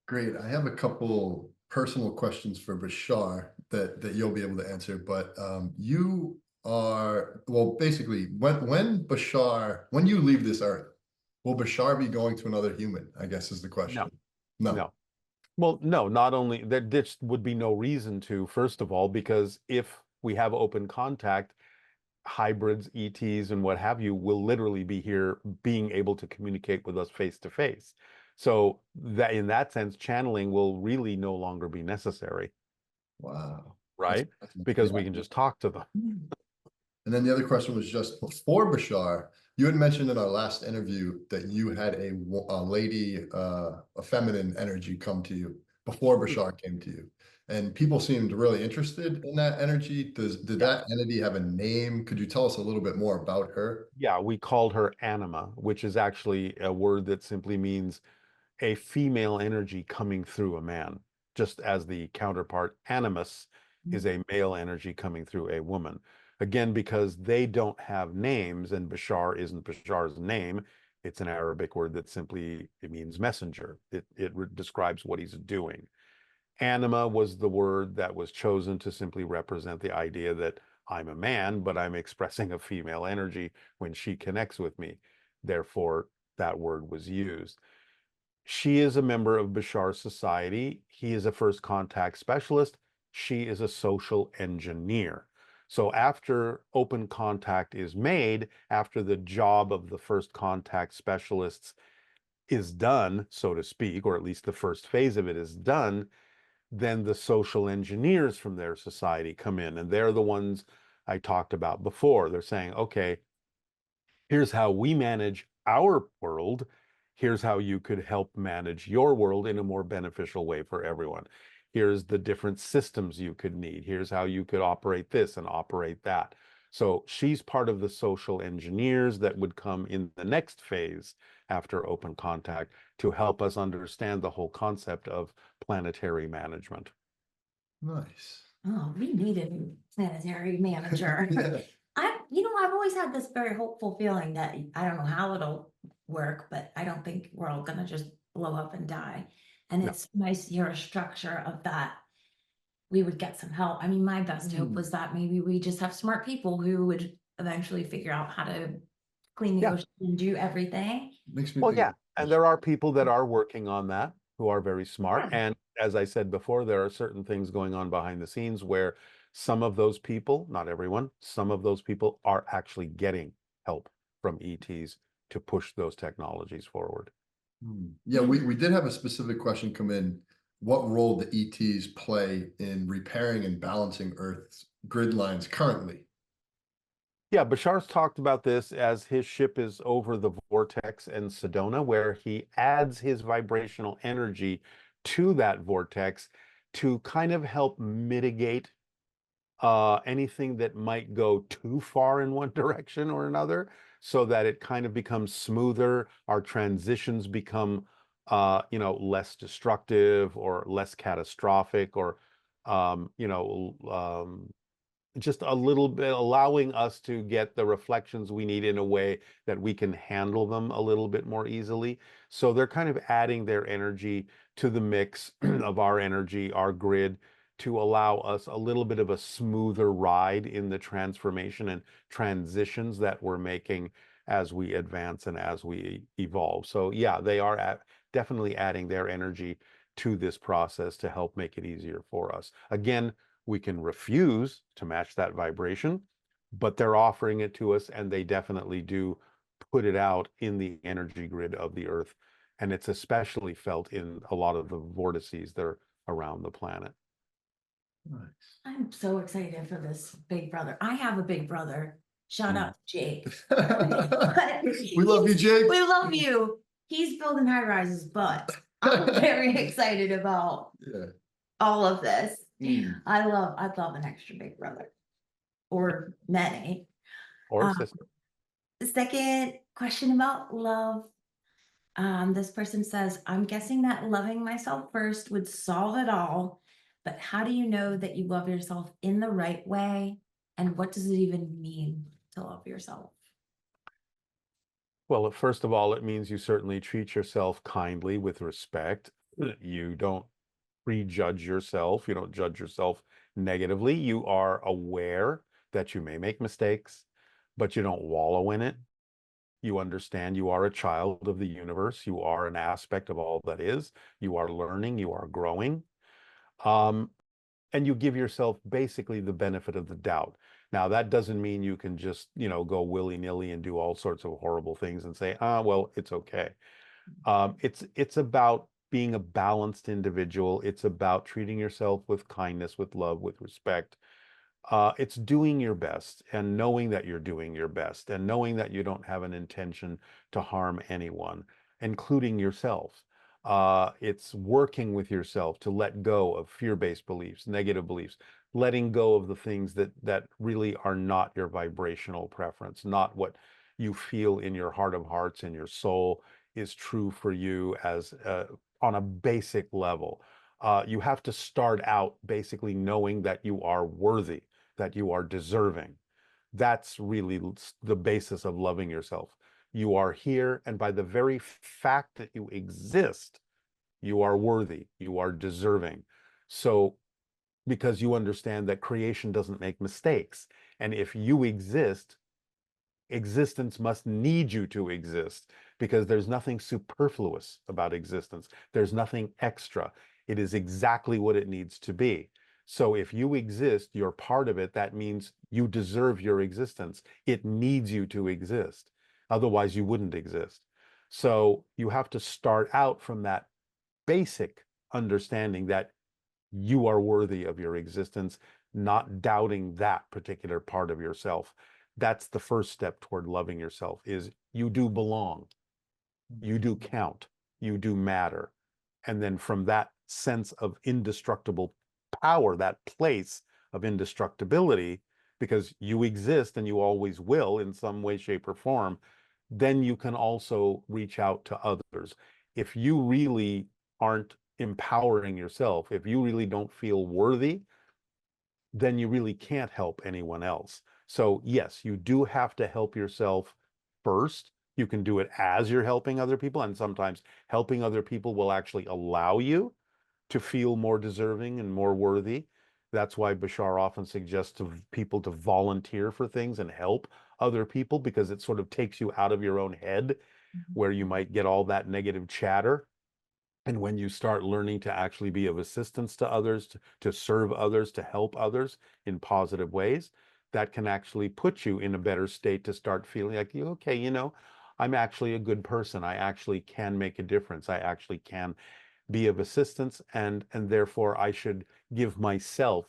[SPEAKER 2] Great. I have a couple personal questions for Bashar that you'll be able to answer, but you are, well, basically, when you leave this earth, will Bashar be going to another human, I guess is the question. No.
[SPEAKER 1] Well, no, not only that, there would be no reason to, first of all, because if we have open contact, hybrids, ETs, and what have you will literally be here being able to communicate with us face to face. So that in that sense, channeling will really no longer be necessary.
[SPEAKER 2] Wow.
[SPEAKER 1] Right? Because we can just talk to them.
[SPEAKER 2] And then the other question was just before Bashar, You had mentioned in our last interview that you had a lady, a feminine energy come to you before Bashar came to you. And people seemed really interested in that energy. Did
[SPEAKER 1] Yeah.
[SPEAKER 2] that entity have a name? Could you tell us a little bit more about her?
[SPEAKER 1] Yeah, we called her anima, which is actually a word that simply means a female energy coming through a man, just as the counterpart animus is a male energy coming through a woman. Again, because they don't have names, and Bashar isn't Bashar's name, it's an Arabic word that simply it means messenger. It describes what he's doing. Anima was the word that was chosen to simply represent the idea that I'm a man, but I'm expressing a female energy when she connects with me. Therefore, that word was used. She is a member of Bashar's society. He is a first contact specialist. She is a social engineer. So after open contact is made, after the job of the first contact specialists is done, so to speak, or at least the first phase of it is done, then the social engineers from their society come in, and they're the ones I talked about before. They're saying, okay, here's how we manage our world. Here's how you could help manage your world in a more beneficial way for everyone. Here's the different systems you could need. Here's how you could operate this and operate that. So she's part of the social engineers that would come in the next phase after open contact to help us understand the whole concept of planetary management.
[SPEAKER 2] Nice.
[SPEAKER 3] Oh, we need a new planetary manager.
[SPEAKER 2] Yeah.
[SPEAKER 3] I've always had this very hopeful feeling that I don't know how it'll work, but I don't think we're all gonna just blow up and die. And
[SPEAKER 1] No.
[SPEAKER 3] it's nice to hear a structure of that. We would get some help. I mean, my best hope
[SPEAKER 2] Mm.
[SPEAKER 3] was that maybe we just have smart people who would eventually figure out how to clean the
[SPEAKER 1] Yeah.
[SPEAKER 3] ocean and do everything.
[SPEAKER 2] Makes me
[SPEAKER 1] Well,
[SPEAKER 2] think.
[SPEAKER 1] yeah, and there are people that are working on that who are very smart.
[SPEAKER 3] Yeah.
[SPEAKER 1] And as I said before, there are certain things going on behind the scenes where some of those people, not everyone, some of those people are actually getting help from ETs to push those technologies forward.
[SPEAKER 2] Yeah, we did have a specific question come in. What role do ETs play in repairing and balancing Earth's grid lines currently?
[SPEAKER 1] Yeah, Bashar's talked about this as his ship is over the vortex in Sedona, where he adds his vibrational energy to that vortex to kind of help mitigate anything that might go too far in one direction or another, so that it kind of becomes smoother. Our transitions become, less destructive or less catastrophic, or, just a little bit allowing us to get the reflections we need in a way that we can handle them a little bit more easily. So they're kind of adding their energy to the mix of our energy, our grid, to allow us a little bit of a smoother ride in the transformation and transitions that we're making as we advance and as we evolve. So yeah, they are definitely adding their energy to this process to help make it easier for us. Again, we can refuse to match that vibration, but they're offering it to us, and they definitely do put it out in the energy grid of the Earth. And it's especially felt in a lot of the vortices that are around the planet.
[SPEAKER 2] Nice.
[SPEAKER 3] I'm so excited for this big brother. I have a big brother. Shout out to Jake.
[SPEAKER 2] We love you, Jake.
[SPEAKER 3] We love you. He's building high rises, but I'm very excited about
[SPEAKER 2] Yeah.
[SPEAKER 3] all of this.
[SPEAKER 2] Mm.
[SPEAKER 3] I'd love an extra big brother or many.
[SPEAKER 1] Or sister.
[SPEAKER 3] The second question about love. This person says, I'm guessing that loving myself first would solve it all, but how do you know that you love yourself in the right way? And what does it even mean to love yourself?
[SPEAKER 1] Well, first of all, it means you certainly treat yourself kindly with respect. You don't prejudge yourself. You don't judge yourself negatively. You are aware that you may make mistakes, but you don't wallow in it. You understand you are a child of the universe. You are an aspect of all that is. You are learning. You are growing. And you give yourself basically the benefit of the doubt. Now, that doesn't mean you can just, go willy-nilly and do all sorts of horrible things and say, well, it's okay. It's about being a balanced individual. It's about treating yourself with kindness, with love, with respect. It's doing your best and knowing that you're doing your best and knowing that you don't have an intention to harm anyone, including yourself. It's working with yourself to let go of fear-based beliefs, negative beliefs, letting go of the things that really are not your vibrational preference, not what you feel in your heart of hearts and your soul is true for you as on a basic level. You have to start out basically knowing that you are worthy, that you are deserving. That's really the basis of loving yourself. You are here, and by the very fact that you exist, you are worthy, you are deserving. So, because you understand that creation doesn't make mistakes, and if you exist, existence must need you to exist because there's nothing superfluous about existence. There's nothing extra. It is exactly what it needs to be. So if you exist, you're part of it. That means you deserve your existence. It needs you to exist. Otherwise, you wouldn't exist. So you have to start out from that basic understanding that you are worthy of your existence, not doubting that particular part of yourself. That's the first step toward loving yourself is you do belong, you do count, you do matter. And then from that sense of indestructible power, that place of indestructibility, because you exist and you always will in some way, shape, or form, then you can also reach out to others. If you really aren't empowering yourself, if you really don't feel worthy, then you really can't help anyone else. So yes, you do have to help yourself first. You can do it as you're helping other people, and sometimes helping other people will actually allow you to feel more deserving and more worthy. That's why Bashar often suggests to people to volunteer for things and help other people, because it sort of takes you out of your own head where you might get all that negative chatter. And when you start learning to actually be of assistance to others, to serve others, to help others in positive ways, that can actually put you in a better state to start feeling like, okay, I'm actually a good person. I actually can make a difference. I actually can be of assistance, and therefore I should give myself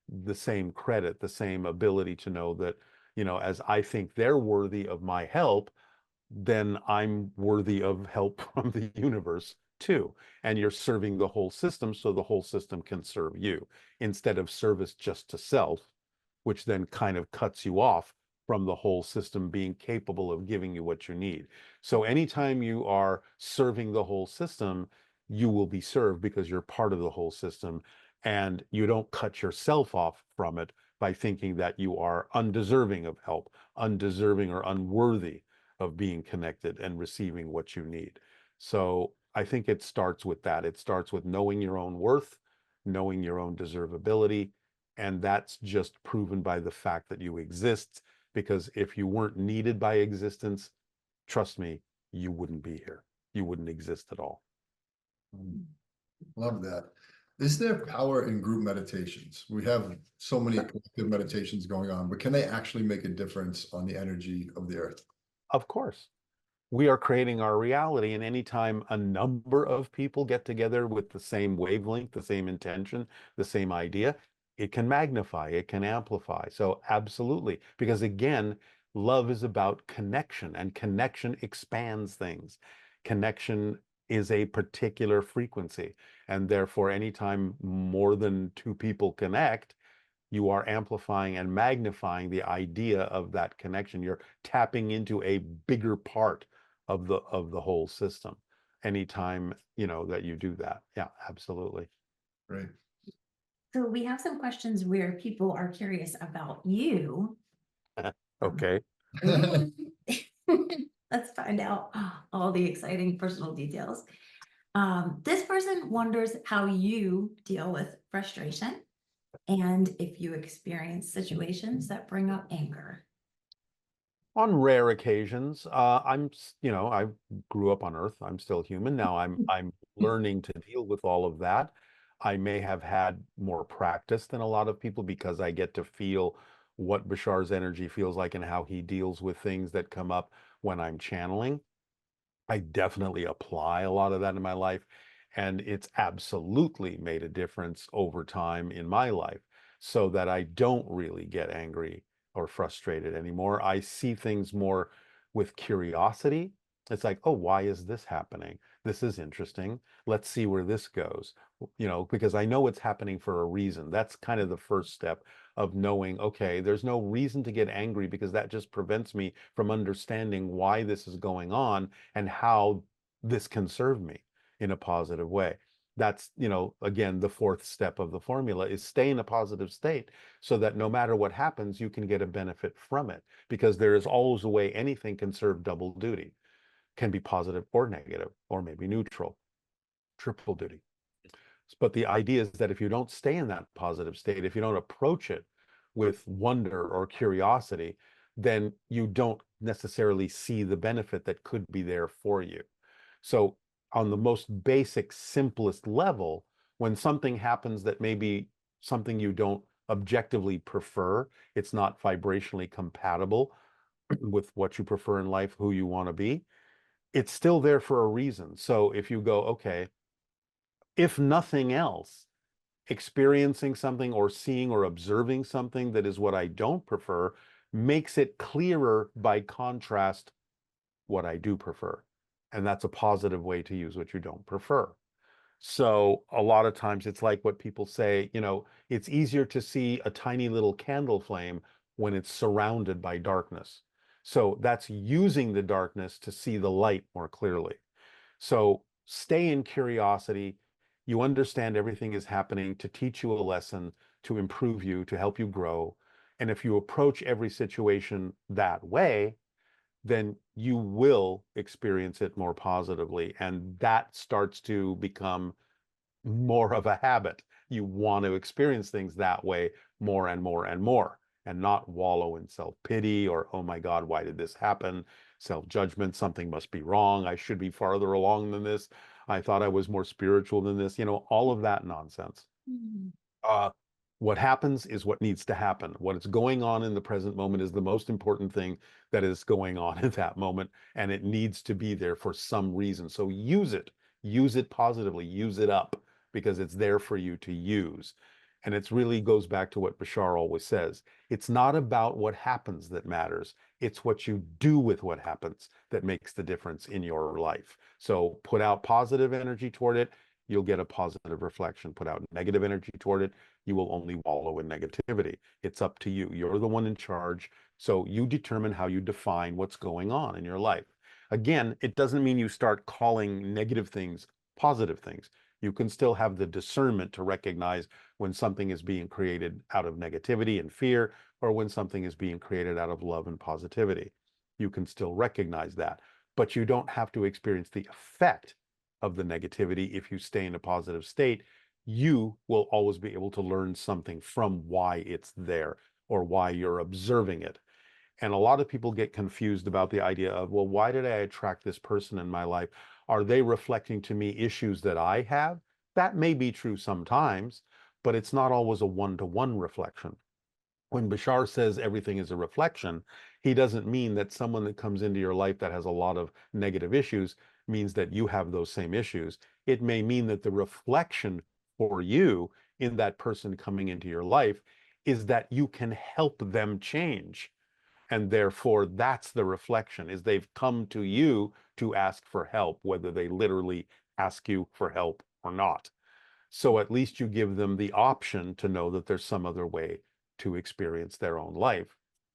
[SPEAKER 1] the same credit, the same ability to know that, as I think they're worthy of my help, then I'm worthy of help from the universe too. And you're serving the whole system so the whole system can serve you instead of service just to self, which then kind of cuts you off from the whole system being capable of giving you what you need. So anytime you are serving the whole system, you will be served because you're part of the whole system, and you don't cut yourself off from it by thinking that you are undeserving of help, undeserving or unworthy of being connected and receiving what you need. So I think it starts with that. It starts with knowing your own worth, knowing your own deservability, and that's just proven by the fact that you exist, because if you weren't needed by existence, trust me, you wouldn't be here. You wouldn't exist at all.
[SPEAKER 2] Love that. Is there power in group meditations? We have so many collective meditations going on, but can they actually make a difference on the energy of the earth?
[SPEAKER 1] Of course. We are creating our reality, and anytime a number of people get together with the same wavelength, the same intention, the same idea, it can magnify, it can amplify. So absolutely, because again, love is about connection, and connection expands things. Connection is a particular frequency, and therefore anytime more than two people connect, you are amplifying and magnifying the idea of that connection. You're tapping into a bigger part of the whole system anytime that you do that. Yeah, absolutely.
[SPEAKER 2] Great.
[SPEAKER 3] So we have some questions where people are curious about you.
[SPEAKER 1] Okay.
[SPEAKER 3] Let's find out all the exciting personal details. This person wonders how you deal with frustration and if you experience situations that bring up anger.
[SPEAKER 1] On rare occasions, I grew up on Earth. I'm still human. Now I'm learning to deal with all of that. I may have had more practice than a lot of people because I get to feel what Bashar's energy feels like and how he deals with things that come up when I'm channeling. I definitely apply a lot of that in my life, and it's absolutely made a difference over time in my life. so that I don't really get angry or frustrated anymore. I see things more with curiosity. It's like, oh, why is this happening? This is interesting. Let's see where this goes, because I know it's happening for a reason. That's kind of the first step of knowing, okay, there's no reason to get angry, because that just prevents me from understanding why this is going on and how this can serve me in a positive way. That's, again, the fourth step of the formula is stay in a positive state so that no matter what happens, you can get a benefit from it, because there is always a way anything can serve double duty, can be positive or negative, or maybe neutral, triple duty. But the idea is that if you don't stay in that positive state, if you don't approach it with wonder or curiosity, then you don't necessarily see the benefit that could be there for you. So on the most basic, simplest level, when something happens that may be something you don't objectively prefer, it's not vibrationally compatible with what you prefer in life, who you want to be, it's still there for a reason. So if you go, okay, if nothing else, experiencing something or seeing or observing something that is what I don't prefer makes it clearer by contrast what I do prefer. And that's a positive way to use what you don't prefer. So a lot of times it's like what people say, it's easier to see a tiny little candle flame when it's surrounded by darkness. So that's using the darkness to see the light more clearly. So stay in curiosity. You understand everything is happening to teach you a lesson, to improve you, to help you grow. And if you approach every situation that way, then you will experience it more positively. And that starts to become more of a habit. You want to experience things that way more and more and more, and not wallow in self-pity or, oh my God, why did this happen? Self-judgment, something must be wrong. I should be farther along than this. I thought I was more spiritual than this, all of that nonsense. What happens is what needs to happen. What is going on in the present moment is the most important thing that is going on at that moment, and it needs to be there for some reason. So use it positively, use it up, because it's there for you to use. And it really goes back to what Bashar always says. It's not about what happens that matters. It's what you do with what happens that makes the difference in your life. So put out positive energy toward it, you'll get a positive reflection. Put out negative energy toward it, you will only wallow in negativity. It's up to you. You're the one in charge. So you determine how you define what's going on in your life. Again, it doesn't mean you start calling negative things positive things. You can still have the discernment to recognize when something is being created out of negativity and fear, or when something is being created out of love and positivity. You can still recognize that, but you don't have to experience the effect of the negativity. If you stay in a positive state, you will always be able to learn something from why it's there or why you're observing it. And a lot of people get confused about the idea of, well, why did I attract this person in my life? Are they reflecting to me issues that I have? That may be true sometimes, but it's not always a one-to-one reflection. When Bashar says everything is a reflection, he doesn't mean that someone that comes into your life that has a lot of negative issues means that you have those same issues. It may mean that the reflection for you in that person coming into your life is that you can help them change. And therefore, that's the reflection, is they've come to you to ask for help, whether they literally ask you for help or not. So at least you give them the option to know that there's some other way to experience their own life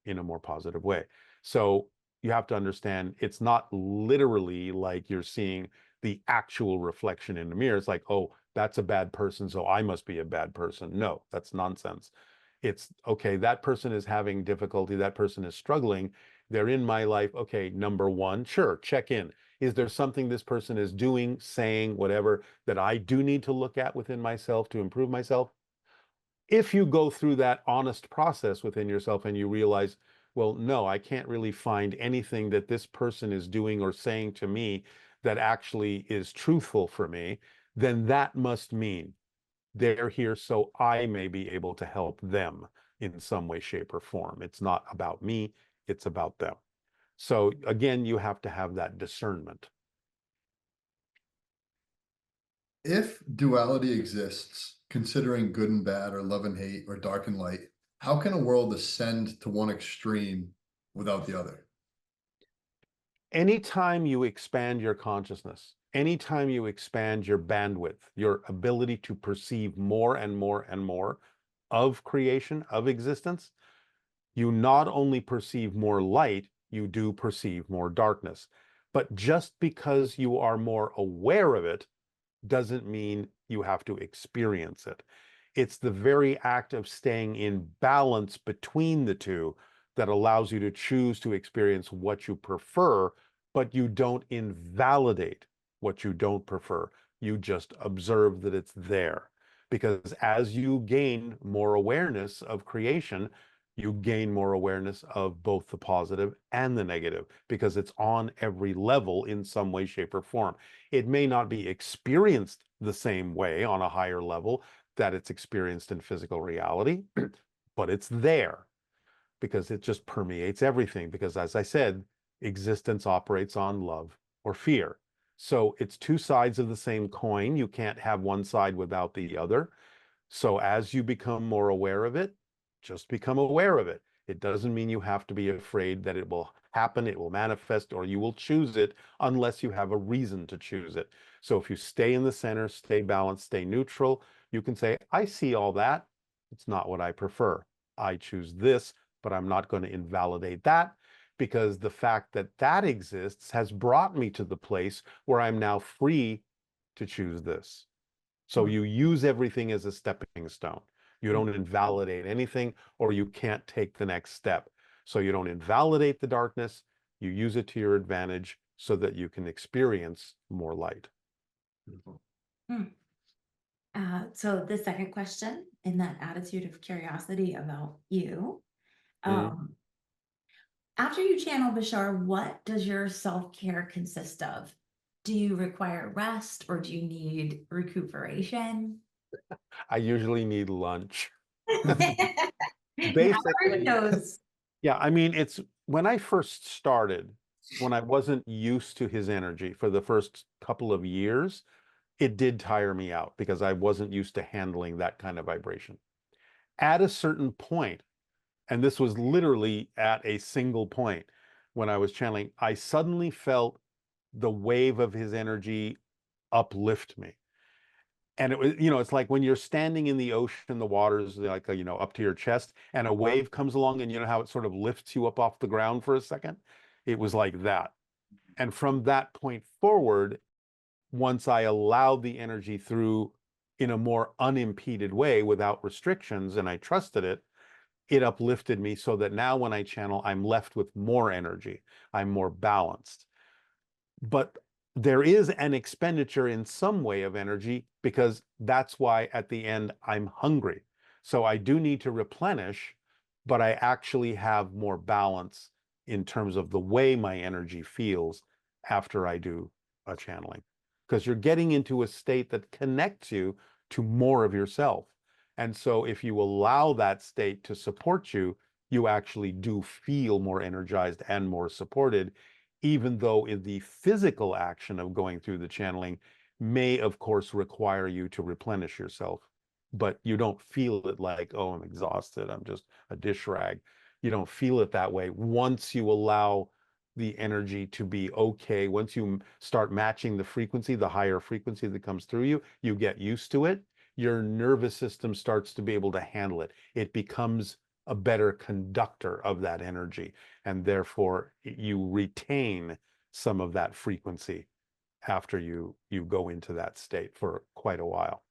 [SPEAKER 1] in a more positive way. So you have to understand, it's not literally like you're seeing the actual reflection in the mirror. It's like, oh, that's a bad person, so I must be a bad person. No, that's nonsense. It's, okay, that person is having difficulty, that person is struggling, they're in my life. Okay, number one, sure, check in. Is there something this person is doing, saying, whatever, that I do need to look at within myself to improve myself? If you go through that honest process within yourself and you realize, well, no, I can't really find anything that this person is doing or saying to me that actually is truthful for me, then that must mean they're here so I may be able to help them in some way, shape, or form. It's not about me, it's about them. So again, you have to have that discernment.
[SPEAKER 2] If duality exists considering good and bad, or love and hate, or dark and light, how can a world ascend to one extreme without the other?
[SPEAKER 1] Anytime you expand your consciousness, anytime you expand your bandwidth, your ability to perceive more and more and more of creation, of existence, you not only perceive more light, you do perceive more darkness. But just because you are more aware of it doesn't mean you have to experience it. It's the very act of staying in balance between the two that allows you to choose to experience what you prefer, but you don't invalidate what you don't prefer. You just observe that it's there. Because as you gain more awareness of creation, you gain more awareness of both the positive and the negative, because it's on every level in some way, shape, or form. It may not be experienced the same way on a higher level that it's experienced in physical reality, but it's there because it just permeates everything. Because as I said, existence operates on love or fear. So it's two sides of the same coin. You can't have one side without the other. So as you become more aware of it, just become aware of it. It doesn't mean you have to be afraid that it will happen, it will manifest, or you will choose it unless you have a reason to choose it. So if you stay in the center, stay balanced, stay neutral, you can say, I see all that. It's not what I prefer. I choose this, but I'm not going to invalidate that, because the fact that that exists has brought me to the place where I'm now free to choose this. So you use everything as a stepping stone. You don't invalidate anything, or you can't take the next step. So you don't invalidate the darkness, you use it to your advantage so that you can experience more light.
[SPEAKER 2] Beautiful.
[SPEAKER 3] So the second question, in that attitude of curiosity about you, after you channel Bashar, what does your self-care consist of? Do you require rest, or do you need recuperation?
[SPEAKER 1] I usually need lunch.
[SPEAKER 3] The
[SPEAKER 1] Basically,
[SPEAKER 3] algorithm knows.
[SPEAKER 1] yeah, I mean, it's when I first started, when I wasn't used to his energy for the first couple of years, it did tire me out because I wasn't used to handling that kind of vibration. At a certain point, and this was literally at a single point when I was channeling, I suddenly felt the wave of his energy uplift me. And it was, it's like when you're standing in the ocean, the water's like, up to your chest, and a wave comes along, and you know how it sort of lifts you up off the ground for a second? It was like that. And from that point forward, once I allowed the energy through in a more unimpeded way without restrictions, and I trusted it, it uplifted me so that now when I channel, I'm left with more energy. I'm more balanced. But there is an expenditure in some way of energy, because that's why at the end I'm hungry. So I do need to replenish, but I actually have more balance in terms of the way my energy feels after I do a channeling. Because you're getting into a state that connects you to more of yourself. And so if you allow that state to support you, you actually do feel more energized and more supported, even though in the physical action of going through the channeling may, of course, require you to replenish yourself. But you don't feel it like, oh, I'm exhausted, I'm just a dish rag. You don't feel it that way once you allow the energy to be okay. Once you start matching the frequency, the higher frequency that comes through you, you get used to it. Your nervous system starts to be able to handle it. It becomes a better conductor of that energy, and therefore you retain some of that frequency after you go into that state for quite a while.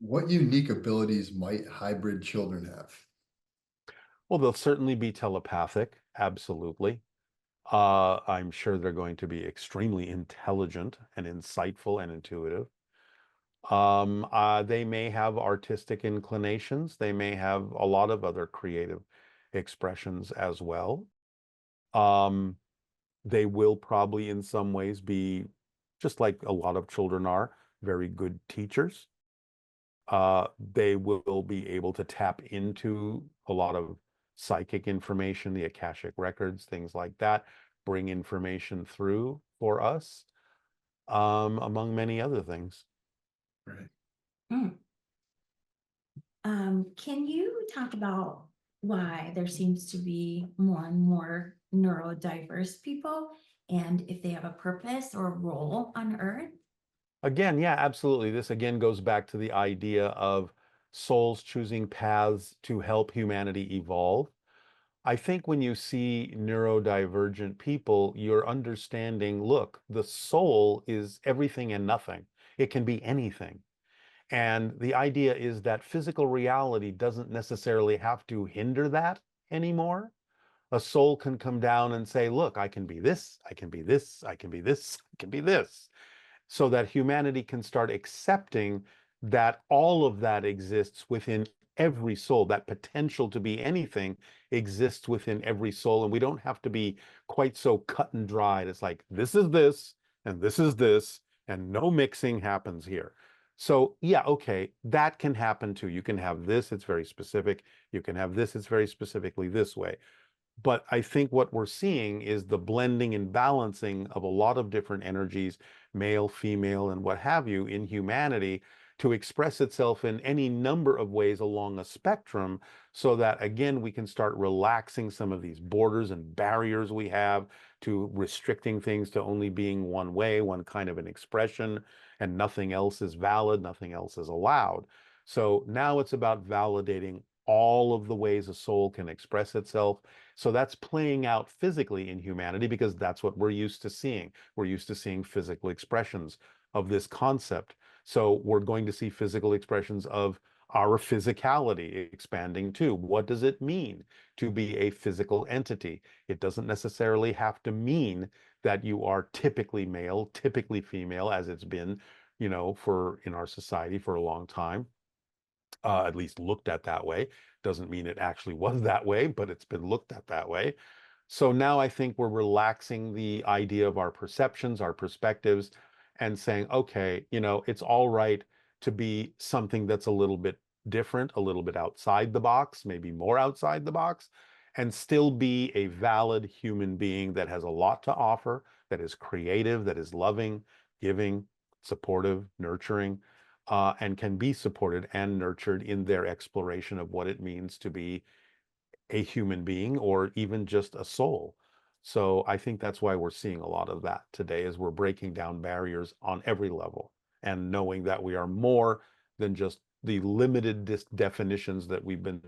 [SPEAKER 2] What unique abilities might hybrid children have?
[SPEAKER 1] Well, they'll certainly be telepathic, absolutely. I'm sure they're going to be extremely intelligent and insightful and intuitive. They may have artistic inclinations. They may have a lot of other creative expressions as well. They will probably in some ways be, just like a lot of children are, very good teachers. They will be able to tap into a lot of psychic information, the Akashic records, things like that, bring information through for us, among many other things.
[SPEAKER 2] Right.
[SPEAKER 3] Mm. Can you talk about why there seems to be more and more neurodiverse people and if they have a purpose or a role on Earth?
[SPEAKER 1] Again, yeah, absolutely. This again goes back to the idea of souls choosing paths to help humanity evolve. I think when you see neurodivergent people, you're understanding, look, the soul is everything and nothing. It can be anything. And the idea is that physical reality doesn't necessarily have to hinder that anymore. A soul can come down and say, look, I can be this, I can be this, I can be this, I can be this, so that humanity can start accepting that all of that exists within every soul. That potential to be anything exists within every soul. And we don't have to be quite so cut and dried. It's like, this is this, and this is this, and no mixing happens here. So yeah, okay, that can happen too. You can have this, it's very specific. You can have this, it's very specifically this way. But I think what we're seeing is the blending and balancing of a lot of different energies, male, female, and what have you, in humanity to express itself in any number of ways along a spectrum, so that, again, we can start relaxing some of these borders and barriers we have to restricting things to only being one way, one kind of an expression, and nothing else is valid, nothing else is allowed. So now it's about validating all of the ways a soul can express itself. So that's playing out physically in humanity because that's what we're used to seeing. We're used to seeing physical expressions of this concept. So we're going to see physical expressions of our physicality expanding too. What does it mean to be a physical entity? It doesn't necessarily have to mean that you are typically male, typically female, as it's been, for in our society for a long time. At least looked at that way. Doesn't mean it actually was that way, but it's been looked at that way. So now I think we're relaxing the idea of our perceptions, our perspectives, and saying, okay, it's all right to be something that's a little bit different, a little bit outside the box, maybe more outside the box, and still be a valid human being that has a lot to offer, that is creative, that is loving, giving, supportive, nurturing, and can be supported and nurtured in their exploration of what it means to be a human being or even just a soul. So I think that's why we're seeing a lot of that today, is we're breaking down barriers on every level and knowing that we are more than just the limited definitions that we've been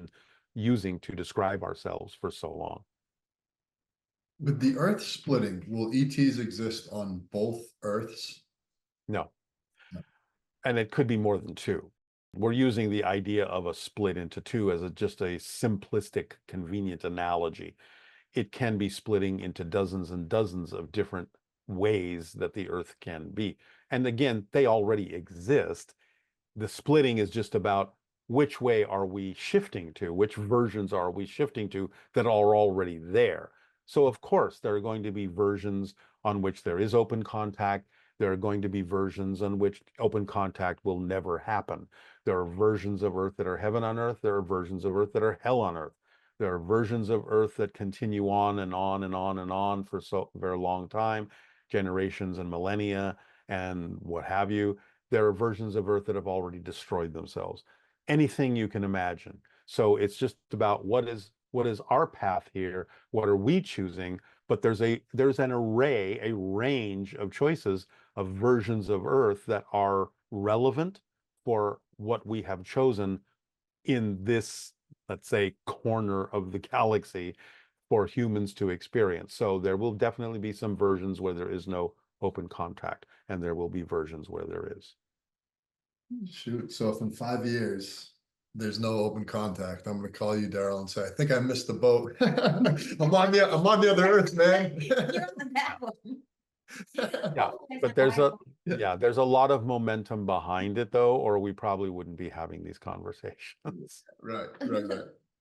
[SPEAKER 1] using to describe ourselves for so long.
[SPEAKER 2] With the Earth splitting, will ETs exist on both Earths?
[SPEAKER 1] No.
[SPEAKER 2] No.
[SPEAKER 1] And it could be more than two. We're using the idea of a split into two as just a simplistic, convenient analogy. It can be splitting into dozens and dozens of different ways that the Earth can be. And again, they already exist. The splitting is just about which way are we shifting to, which versions are we shifting to that are already there. So of course, there are going to be versions on which there is open contact. There are going to be versions on which open contact will never happen. There are versions of Earth that are heaven on Earth. There are versions of Earth that are hell on Earth. There are versions of Earth that continue on and on and on and on for so very long time, generations and millennia and what have you. There are versions of Earth that have already destroyed themselves. Anything you can imagine. So it's just about what is our path here? What are we choosing? But there's an array, a range of choices of versions of Earth that are relevant for what we have chosen in this, let's say, corner of the galaxy for humans to experience. So there will definitely be some versions where there is no open contact, and there will be versions where there is.
[SPEAKER 2] Shoot, so if in 5 years there's no open contact, I'm going to call you, Darryl, and say, I think I missed the boat. I'm on the other Earth, man.
[SPEAKER 3] You're on that one.
[SPEAKER 1] Yeah, but there's a lot of momentum behind it though, or we probably wouldn't be having these conversations.
[SPEAKER 2] Right.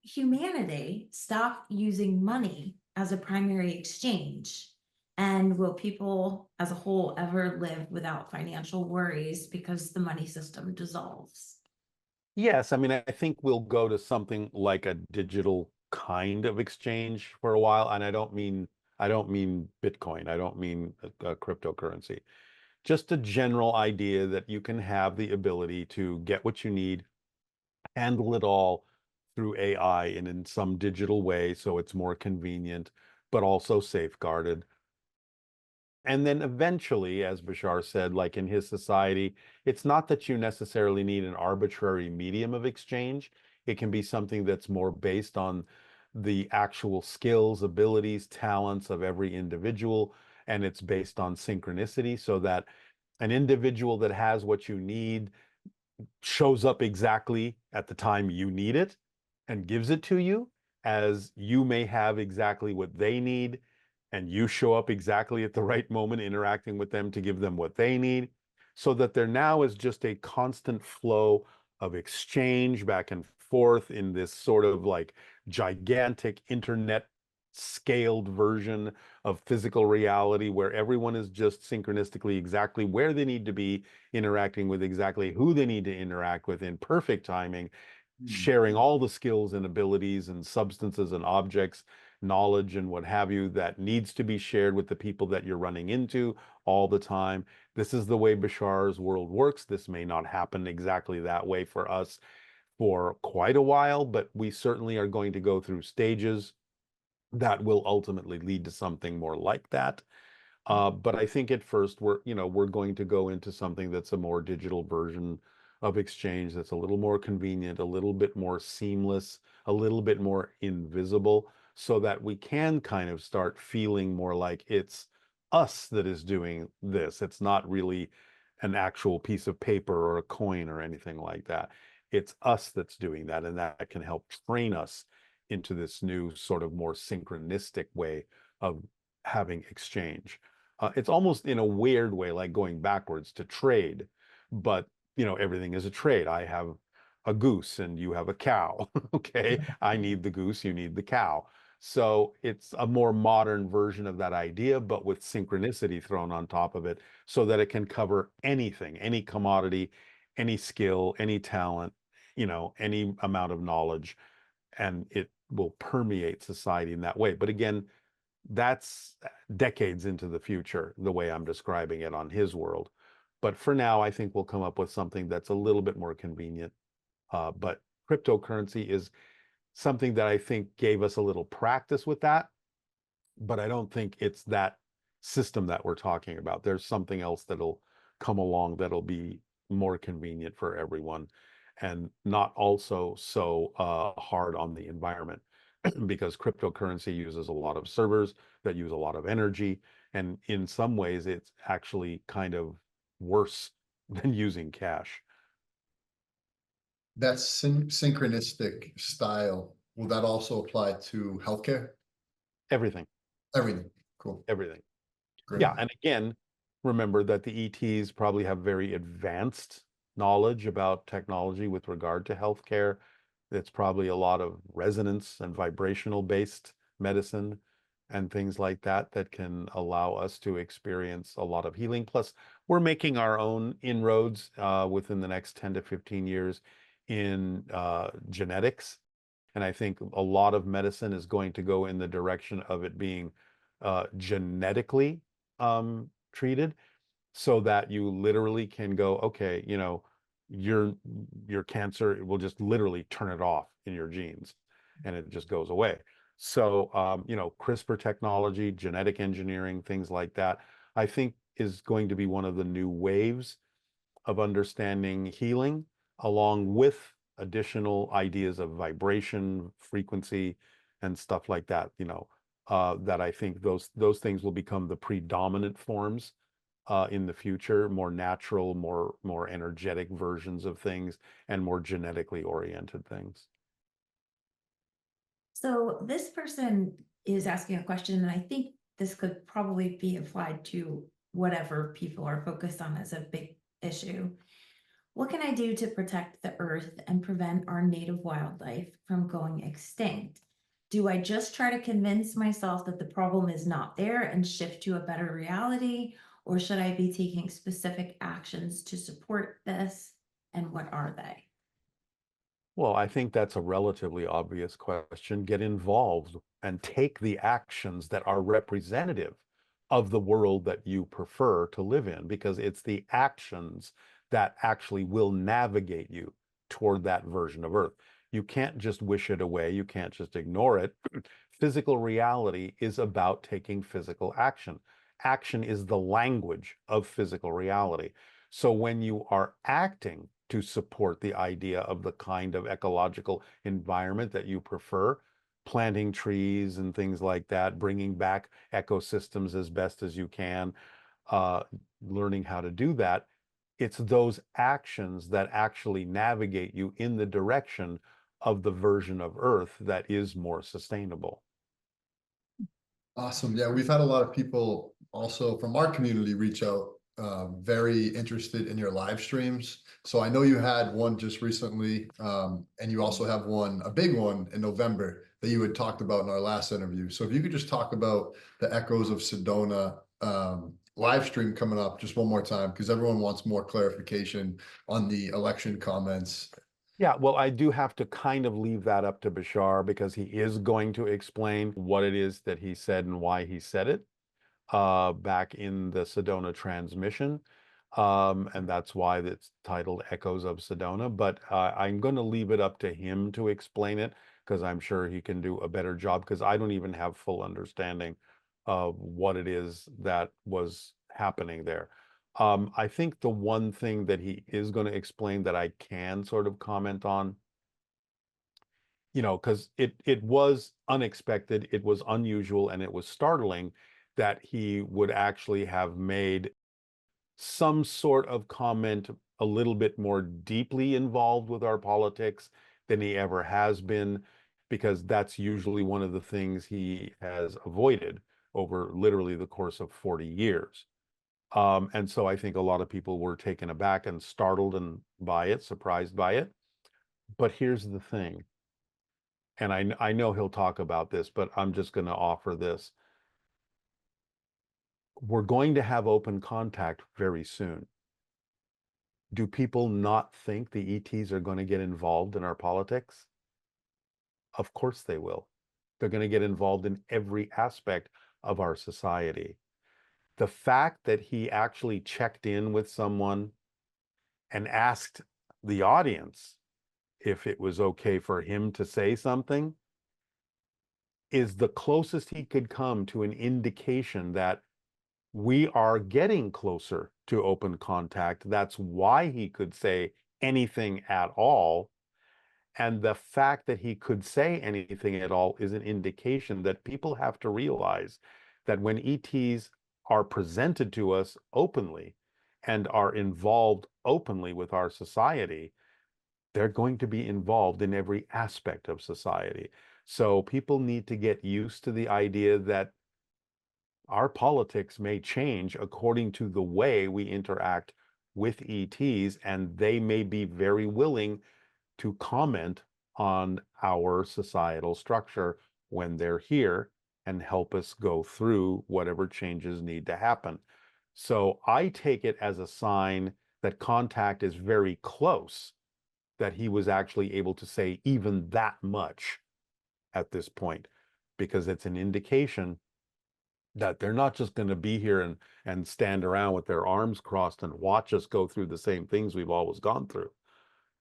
[SPEAKER 3] Humanity stop using money as a primary exchange? And will people as a whole ever live without financial worries because the money system dissolves?
[SPEAKER 1] Yes, I mean, I think we'll go to something like a digital kind of exchange for a while, and I don't mean Bitcoin. I don't mean a cryptocurrency. just a general idea that you can have the ability to get what you need, handle it all through AI and in some digital way so it's more convenient, but also safeguarded. And then eventually, as Bashar said, like in his society, it's not that you necessarily need an arbitrary medium of exchange. It can be something that's more based on the actual skills, abilities, talents of every individual, and it's based on synchronicity so that an individual that has what you need shows up exactly at the time you need it and gives it to you, as you may have exactly what they need, and you show up exactly at the right moment interacting with them to give them what they need, so that there now is just a constant flow of exchange back and forth in this sort of like gigantic internet scaled version of physical reality where everyone is just synchronistically exactly where they need to be, interacting with exactly who they need to interact with in perfect timing, sharing all the skills and abilities and substances and objects, knowledge and what have you that needs to be shared with the people that you're running into all the time. This is the way Bashar's world works. This may not happen exactly that way for us for quite a while, but we certainly are going to go through stages that will ultimately lead to something more like that. But I think at first we're going to go into something that's a more digital version of exchange that's a little more convenient, a little bit more seamless, a little bit more invisible, so that we can kind of start feeling more like it's us that is doing this. It's not really an actual piece of paper or a coin or anything like that. It's us that's doing that, and that can help train us into this new sort of more synchronistic way of having exchange. It's almost in a weird way like going backwards to trade, but everything is a trade. I have a goose and you have a cow. Okay, I need the goose, you need the cow. So it's a more modern version of that idea, but with synchronicity thrown on top of it so that it can cover anything, any commodity, any skill, any talent, any amount of knowledge, and it will permeate society in that way. But again, that's decades into the future, the way I'm describing it on his world. But for now, I think we'll come up with something that's a little bit more convenient. But cryptocurrency is something that I think gave us a little practice with that, but I don't think it's that system that we're talking about. There's something else that'll come along that'll be more convenient for everyone and not also so hard on the environment because cryptocurrency uses a lot of servers that use a lot of energy. And in some ways, it's actually kind of worse than using cash.
[SPEAKER 2] That synchronistic style, will that also apply to healthcare?
[SPEAKER 1] Everything,
[SPEAKER 2] Everything. Cool.
[SPEAKER 1] everything.
[SPEAKER 2] Great.
[SPEAKER 1] Yeah. And again, remember that the ETs probably have very advanced knowledge about technology with regard to healthcare. It's probably a lot of resonance and vibrational based medicine and things like that that can allow us to experience a lot of healing. Plus, we're making our own inroads within the next 10 to 15 years in genetics. And I think a lot of medicine is going to go in the direction of it being genetically treated, so that you literally can go, okay, your cancer will just literally turn it off in your genes and it just goes away. So CRISPR technology, genetic engineering, things like that, I think is going to be one of the new waves of understanding healing, along with additional ideas of vibration, frequency, and stuff like that. That I think those things will become the predominant forms in the future, more natural, more energetic versions of things, and more genetically oriented things.
[SPEAKER 3] So this person is asking a question, and I think this could probably be applied to whatever people are focused on as a big issue. What can I do to protect the earth and prevent our native wildlife from going extinct? Do I just try to convince myself that the problem is not there and shift to a better reality? Or should I be taking specific actions to support this? And what are they?
[SPEAKER 1] Well, I think that's a relatively obvious question. Get involved and take the actions that are representative of the world that you prefer to live in, because it's the actions that actually will navigate you toward that version of Earth. You can't just wish it away. You can't just ignore it. Physical reality is about taking physical action. Action is the language of physical reality. So when you are acting to support the idea of the kind of ecological environment that you prefer, planting trees and things like that, bringing back ecosystems as best as you can, learning how to do that, it's those actions that actually navigate you in the direction of the version of Earth that is more sustainable.
[SPEAKER 2] Awesome. Yeah, we've had a lot of people also from our community reach out, very interested in your live streams. So I know you had one just recently, and you also have one, a big one in November that you had talked about in our last interview. So if you could just talk about the Echoes of Sedona live stream coming up just one more time, because everyone wants more clarification on the election comments.
[SPEAKER 1] Yeah, well, I do have to kind of leave that up to Bashar, because he is going to explain what it is that he said and why he said it back in the Sedona transmission. And that's why it's titled Echoes of Sedona. But I'm going to leave it up to him to explain it, because I'm sure he can do a better job, because I don't even have full understanding of what it is that was happening there. I think the one thing that he is going to explain that I can sort of comment on, because it was unexpected, it was unusual, and it was startling that he would actually have made some sort of comment a little bit more deeply involved with our politics than he ever has been, because that's usually one of the things he has avoided over literally the course of 40 years. And so I think a lot of people were taken aback and startled by it, surprised by it. But here's the thing, and I know he'll talk about this, but I'm just going to offer this. We're going to have open contact very soon. Do people not think the ETs are going to get involved in our politics? Of course they will. They're going to get involved in every aspect of our society. The fact that he actually checked in with someone and asked the audience if it was okay for him to say something is the closest he could come to an indication that we are getting closer to open contact. That's why he could say anything at all. And the fact that he could say anything at all is an indication that people have to realize that when ETs are presented to us openly and are involved openly with our society, they're going to be involved in every aspect of society. So people need to get used to the idea that our politics may change according to the way we interact with ETs, and they may be very willing to comment on our societal structure when they're here and help us go through whatever changes need to happen. So I take it as a sign that contact is very close, that he was actually able to say even that much at this point, because it's an indication that they're not just going to be here and stand around with their arms crossed and watch us go through the same things we've always gone through.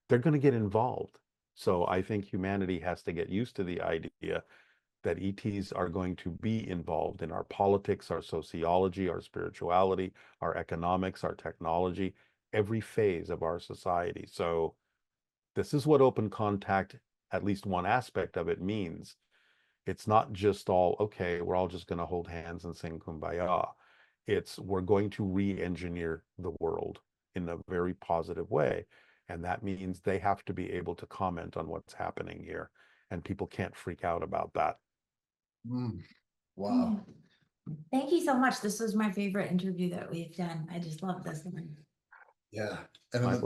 [SPEAKER 1] They're going to get involved. So I think humanity has to get used to the idea that ETs are going to be involved in our politics, our sociology, our spirituality, our economics, our technology, every phase of our society. So this is what open contact, at least one aspect of it, means. It's not just all, okay, we're all just going to hold hands and sing Kumbaya. It's we're going to re-engineer the world in a very positive way. And that means they have to be able to comment on what's happening here. And people can't freak out about that.
[SPEAKER 2] Wow.
[SPEAKER 3] Thank you so much. This was my favorite interview that we've done. I just love this one.
[SPEAKER 2] Yeah. And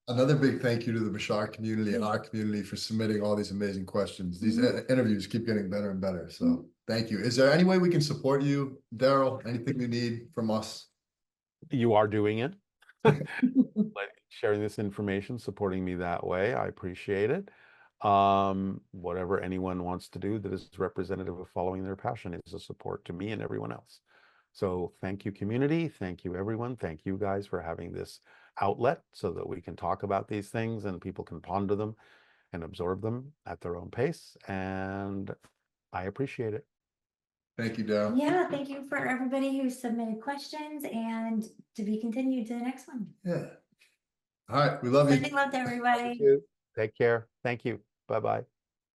[SPEAKER 2] another big thank you to the Bashar community and our community for submitting all these amazing questions. These interviews keep getting better and better. So thank you. Is there any way we can support you, Darryl? Anything you need from us?
[SPEAKER 1] You are doing it. Sharing this information, supporting me that way. I appreciate it. Whatever anyone wants to do that is representative of following their passion is a support to me and everyone else. So thank you, community. Thank you, everyone. Thank you guys for having this outlet so that we can talk about these things and people can ponder them and absorb them at their own pace. And I appreciate it.
[SPEAKER 2] Thank you, Darryl.
[SPEAKER 3] Yeah, thank you for everybody who submitted questions, and to be continued to the next one.
[SPEAKER 2] Yeah. All right. We love you.
[SPEAKER 3] Sending love to everybody.
[SPEAKER 1] Thank you. Take care. Thank you. Bye-bye.